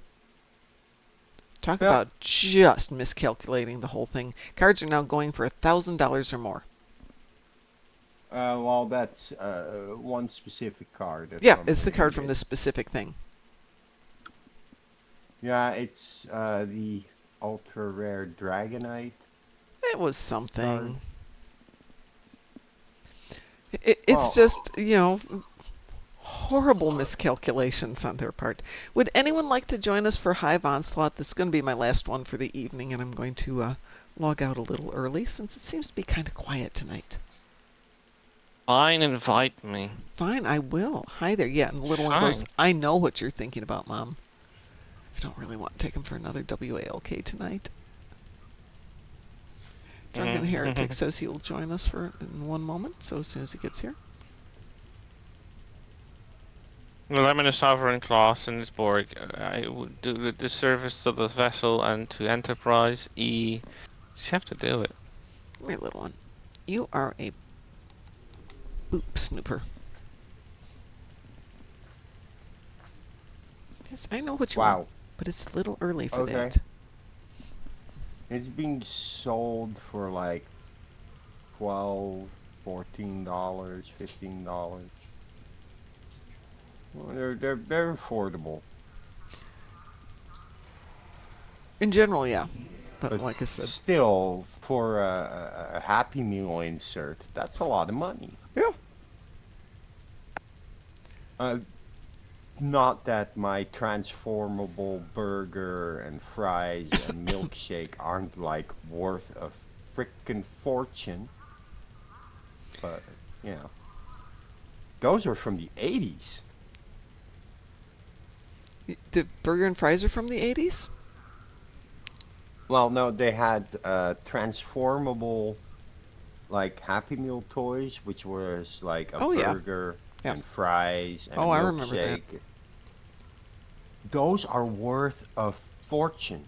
[SPEAKER 2] Talk
[SPEAKER 8] Yep.
[SPEAKER 2] about just miscalculating the whole thing. Cards are now going for $1,000 or more.
[SPEAKER 8] Well, that's one specific card. That's
[SPEAKER 2] Yeah,
[SPEAKER 8] from
[SPEAKER 2] it's the card from
[SPEAKER 8] India.
[SPEAKER 2] this specific thing.
[SPEAKER 8] Yeah, it's the ultra rare Dragonite.
[SPEAKER 2] It was something.
[SPEAKER 8] Card.
[SPEAKER 2] It's
[SPEAKER 8] Well-
[SPEAKER 2] just, horrible miscalculations on their part. Would anyone like to join us for Hive Onslaught? This is going to be my last one for the evening, and I'm going to log out a little early since it seems to be kind of quiet tonight.
[SPEAKER 5] Fine, invite me.
[SPEAKER 2] Fine, I will. Hi there. Yeah, and the little one goes,
[SPEAKER 5] Fine.
[SPEAKER 2] I know what you're thinking about, Mom. I don't really want to take him for another WALK tonight. Drunken Heretic says he will join us in one moment, so as soon as he gets here.
[SPEAKER 5] Well, I'm in a sovereign class in this Borg. I would do the disservice to the vessel and to Enterprise. Just have to do it.
[SPEAKER 2] Come here, little one. You are a boop snooper. Yes, I know what you want,
[SPEAKER 8] Wow.
[SPEAKER 2] but it's a little early for
[SPEAKER 8] Okay.
[SPEAKER 2] that.
[SPEAKER 8] It's being sold for like $12, $14, $15. Well, they're affordable.
[SPEAKER 2] In general, yeah. But like I said,
[SPEAKER 8] Still, for a Happy Meal insert, that's a lot of money.
[SPEAKER 2] yeah.
[SPEAKER 8] Not that my transformable burger and fries and milkshake aren't like worth a frickin' fortune, but those are from the 80s.
[SPEAKER 2] The burger and fries are from the 80s?
[SPEAKER 8] Well, no, they had transformable like Happy Meal toys, which was like a
[SPEAKER 2] Oh, yeah.
[SPEAKER 8] burger
[SPEAKER 2] Yeah.
[SPEAKER 8] and fries and
[SPEAKER 2] Oh,
[SPEAKER 8] a
[SPEAKER 2] I remember that.
[SPEAKER 8] milkshake. Those are worth a fortune.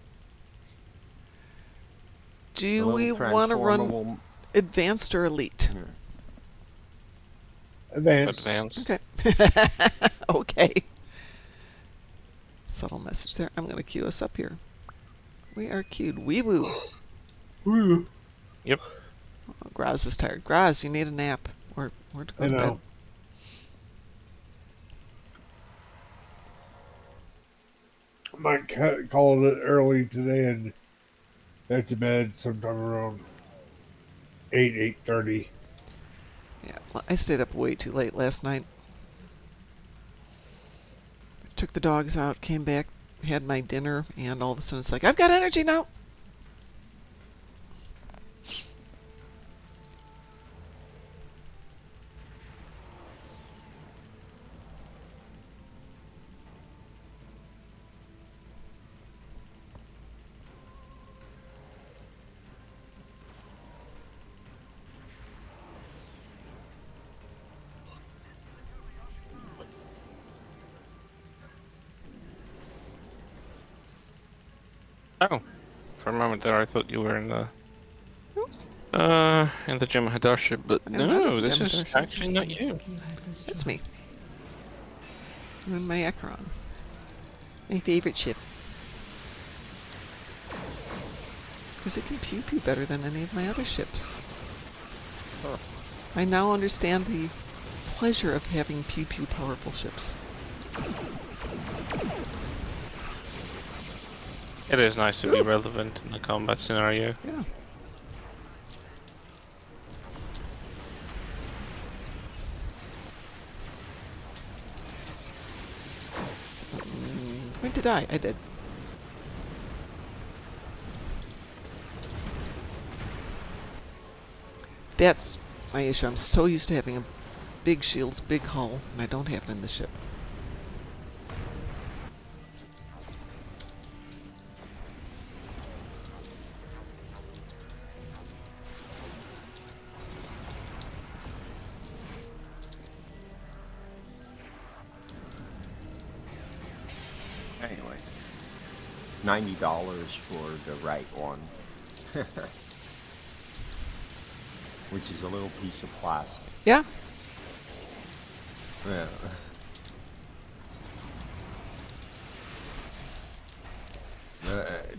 [SPEAKER 2] Do
[SPEAKER 8] The
[SPEAKER 2] we
[SPEAKER 8] little
[SPEAKER 2] want to run
[SPEAKER 8] transformable-
[SPEAKER 2] advanced or elite?
[SPEAKER 1] Advanced.
[SPEAKER 5] Advance.
[SPEAKER 2] Okay. Okay. Subtle message there. I'm going to cue us up here. We are cued. Wee woo.
[SPEAKER 5] Yep.
[SPEAKER 2] Oh, Graz is tired. Graz, you need a nap. Or to go
[SPEAKER 1] I
[SPEAKER 2] to bed.
[SPEAKER 1] know. I might call it early today and head to bed sometime around 8:30.
[SPEAKER 2] Yeah, I stayed up way too late last night. Took the dogs out, came back, had my dinner, and all of a sudden it's like, I've got energy now.
[SPEAKER 5] Oh, for a moment there, I thought you were in the Gemma Hadasha, but
[SPEAKER 2] I'm not
[SPEAKER 5] no,
[SPEAKER 2] in
[SPEAKER 5] this
[SPEAKER 2] Gemma
[SPEAKER 5] is
[SPEAKER 2] Hadasha.
[SPEAKER 5] actually not you.
[SPEAKER 2] That's me. I'm in my Ekron. My favorite ship. Because it can pew-pew better than any of my other ships.
[SPEAKER 8] Huh.
[SPEAKER 2] I now understand the pleasure of having pew-pew powerful ships.
[SPEAKER 5] It is nice to be relevant in the combat scenario.
[SPEAKER 2] Yeah. Going to die. I did. That's my issue. I'm so used to having a big shields, big hull, and I don't have it in the ship.
[SPEAKER 8] Anyway, $90 for the right one, which is a little piece of plastic.
[SPEAKER 2] Yeah.
[SPEAKER 8] Yeah.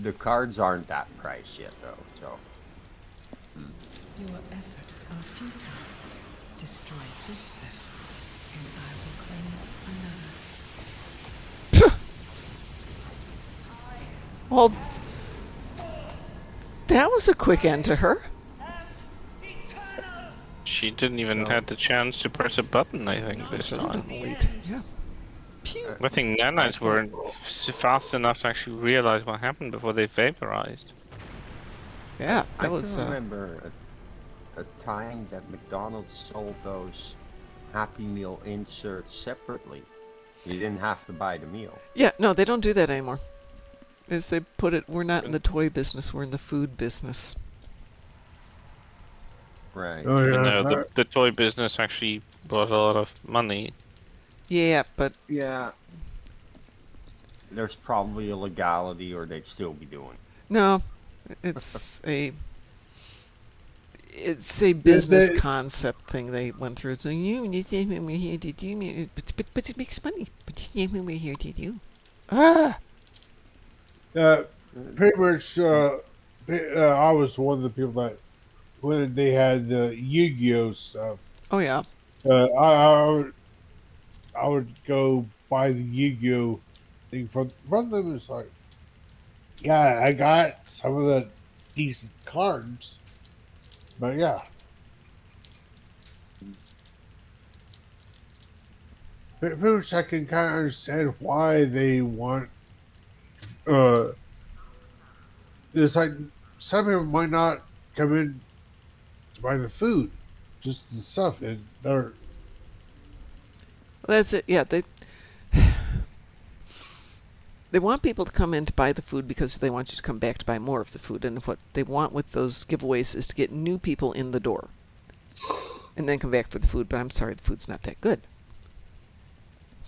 [SPEAKER 8] The cards aren't that priced yet, though. So.
[SPEAKER 6] Your efforts are futile. Destroy this vessel, and I will claim another.
[SPEAKER 2] Well, that was a quick end to her.
[SPEAKER 5] She didn't even have the chance to press a button, I think, this time.
[SPEAKER 2] Yeah. Pew.
[SPEAKER 5] I think nanites weren't fast enough to actually realize what happened before they vaporized.
[SPEAKER 2] Yeah,
[SPEAKER 8] I
[SPEAKER 2] that was.
[SPEAKER 8] can remember a time that McDonald's sold those Happy Meal inserts separately. You didn't have to buy the meal.
[SPEAKER 2] Yeah, no, they don't do that anymore. As they put it, we're not in the toy business, we're in the food business.
[SPEAKER 8] Right.
[SPEAKER 1] Oh
[SPEAKER 5] Even
[SPEAKER 1] yeah.
[SPEAKER 5] though the toy business actually brought a lot of money.
[SPEAKER 2] Yeah, but
[SPEAKER 8] Yeah. There's probably a legality, or they'd still be doing it.
[SPEAKER 2] no, it's a business
[SPEAKER 1] they-
[SPEAKER 2] concept thing they went through. So you say what we're here to do, but it makes money. But it's not what we're here to do. Ah,
[SPEAKER 1] Pretty much. I was one of the people that when they had the Yu-Gi-Oh stuff.
[SPEAKER 2] oh yeah.
[SPEAKER 1] I would go buy the Yu-Gi-Oh thing from them. It's like, yeah, I got some of the decent cards, but yeah. Pretty much, I can kind of understand why they want. It's like some people might not come in to buy the food, just the stuff, and they're
[SPEAKER 2] Well, that's it. Yeah, they want people to come in to buy the food because they want you to come back to buy more of the food. And what they want with those giveaways is to get new people in the door, and then come back for the food. But I'm sorry, the food's not that good.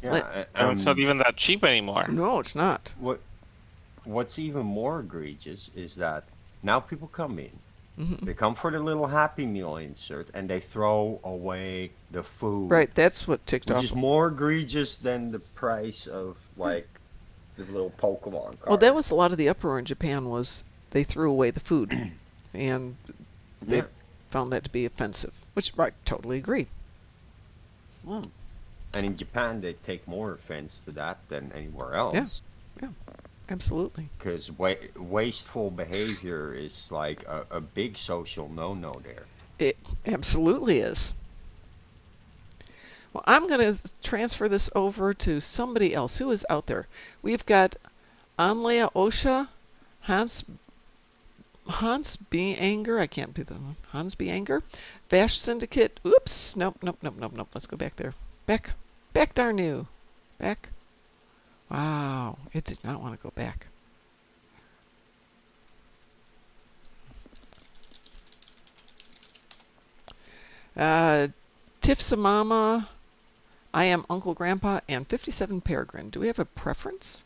[SPEAKER 8] Yeah.
[SPEAKER 5] And it's not even that cheap anymore.
[SPEAKER 2] No, it's not.
[SPEAKER 8] What's even more egregious is that now people come in,
[SPEAKER 2] Mm-hmm.
[SPEAKER 8] they come for the little Happy Meal insert, and they throw away the food.
[SPEAKER 2] Right, that's what ticked
[SPEAKER 8] Which
[SPEAKER 2] off.
[SPEAKER 8] is more egregious than the price of, like, the little Pokemon card.
[SPEAKER 2] Well, that was a lot of the uproar in Japan was they threw away the food, and they
[SPEAKER 8] Yeah.
[SPEAKER 2] found that to be offensive, which I totally agree.
[SPEAKER 8] And in Japan, they take more offense to that than anywhere else.
[SPEAKER 2] Yeah, absolutely.
[SPEAKER 8] Because wasteful behavior is like a big social no-no there.
[SPEAKER 2] It absolutely is. Well, I'm going to transfer this over to somebody else who is out there. We've got Anlea Osha, Hans B. Anger. I can't do that one. Hans B. Anger. Vash Syndicate. Oops. Nope. Let's go back there. Back, Darnu. Back. Wow. It did not want to go back. Tiff Samama, I am Uncle Grandpa, and 57 Peregrine. Do we have a preference?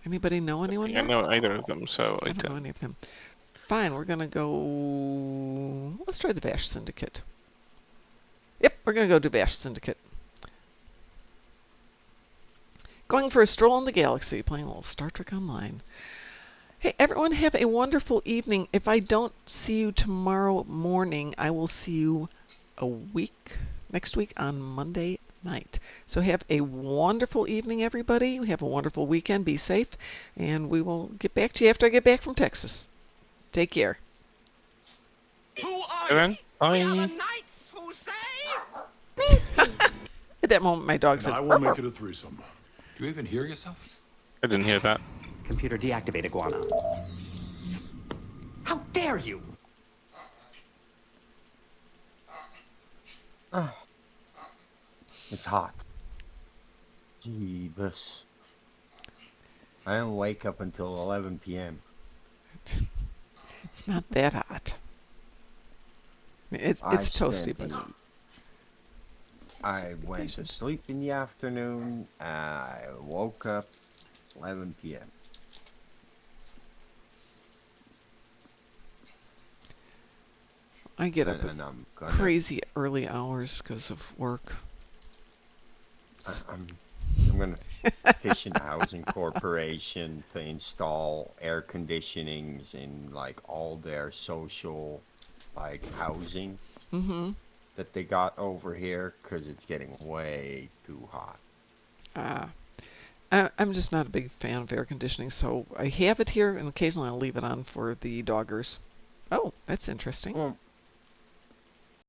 [SPEAKER 2] Anybody know anyone
[SPEAKER 5] I
[SPEAKER 2] there?
[SPEAKER 5] know either of them, so
[SPEAKER 2] I don't know any of them. Fine, we're going to go... Let's try the Vash Syndicate. Yep, we're going to go do Vash Syndicate. Going for a stroll in the galaxy, playing a little Star Trek Online. Hey, everyone, have a wonderful evening. If I don't see you tomorrow morning, I will see you next week on Monday night. So have a wonderful evening, everybody. Have a wonderful weekend. Be safe. And we will get back to you after I get back from Texas. Take care.
[SPEAKER 4] Who are
[SPEAKER 5] Everyone,
[SPEAKER 4] you? We are the
[SPEAKER 5] bye.
[SPEAKER 4] knights who say...
[SPEAKER 2] At that moment, my dog said,
[SPEAKER 9] I will make it a threesome. Do you even hear yourself?
[SPEAKER 5] I didn't hear that.
[SPEAKER 10] Computer deactivate Iguana. How dare you!
[SPEAKER 8] It's hot. Jeebus. I don't wake up until 11 p.m.
[SPEAKER 2] it's not that hot. It's toasty, but...
[SPEAKER 8] I went to sleep in the afternoon. I woke up 11 p.m.
[SPEAKER 2] I get up
[SPEAKER 8] And
[SPEAKER 2] at
[SPEAKER 8] I'm gonna,
[SPEAKER 2] crazy early hours because of work.
[SPEAKER 8] I'm going to petition the Housing Corporation to install air conditionings in like all their social like housing that they got over here because it's getting way too hot.
[SPEAKER 2] I'm just not a big fan of air conditioning, so I have it here, and occasionally I'll leave it on for the doggers. Oh, that's interesting.
[SPEAKER 8] Well,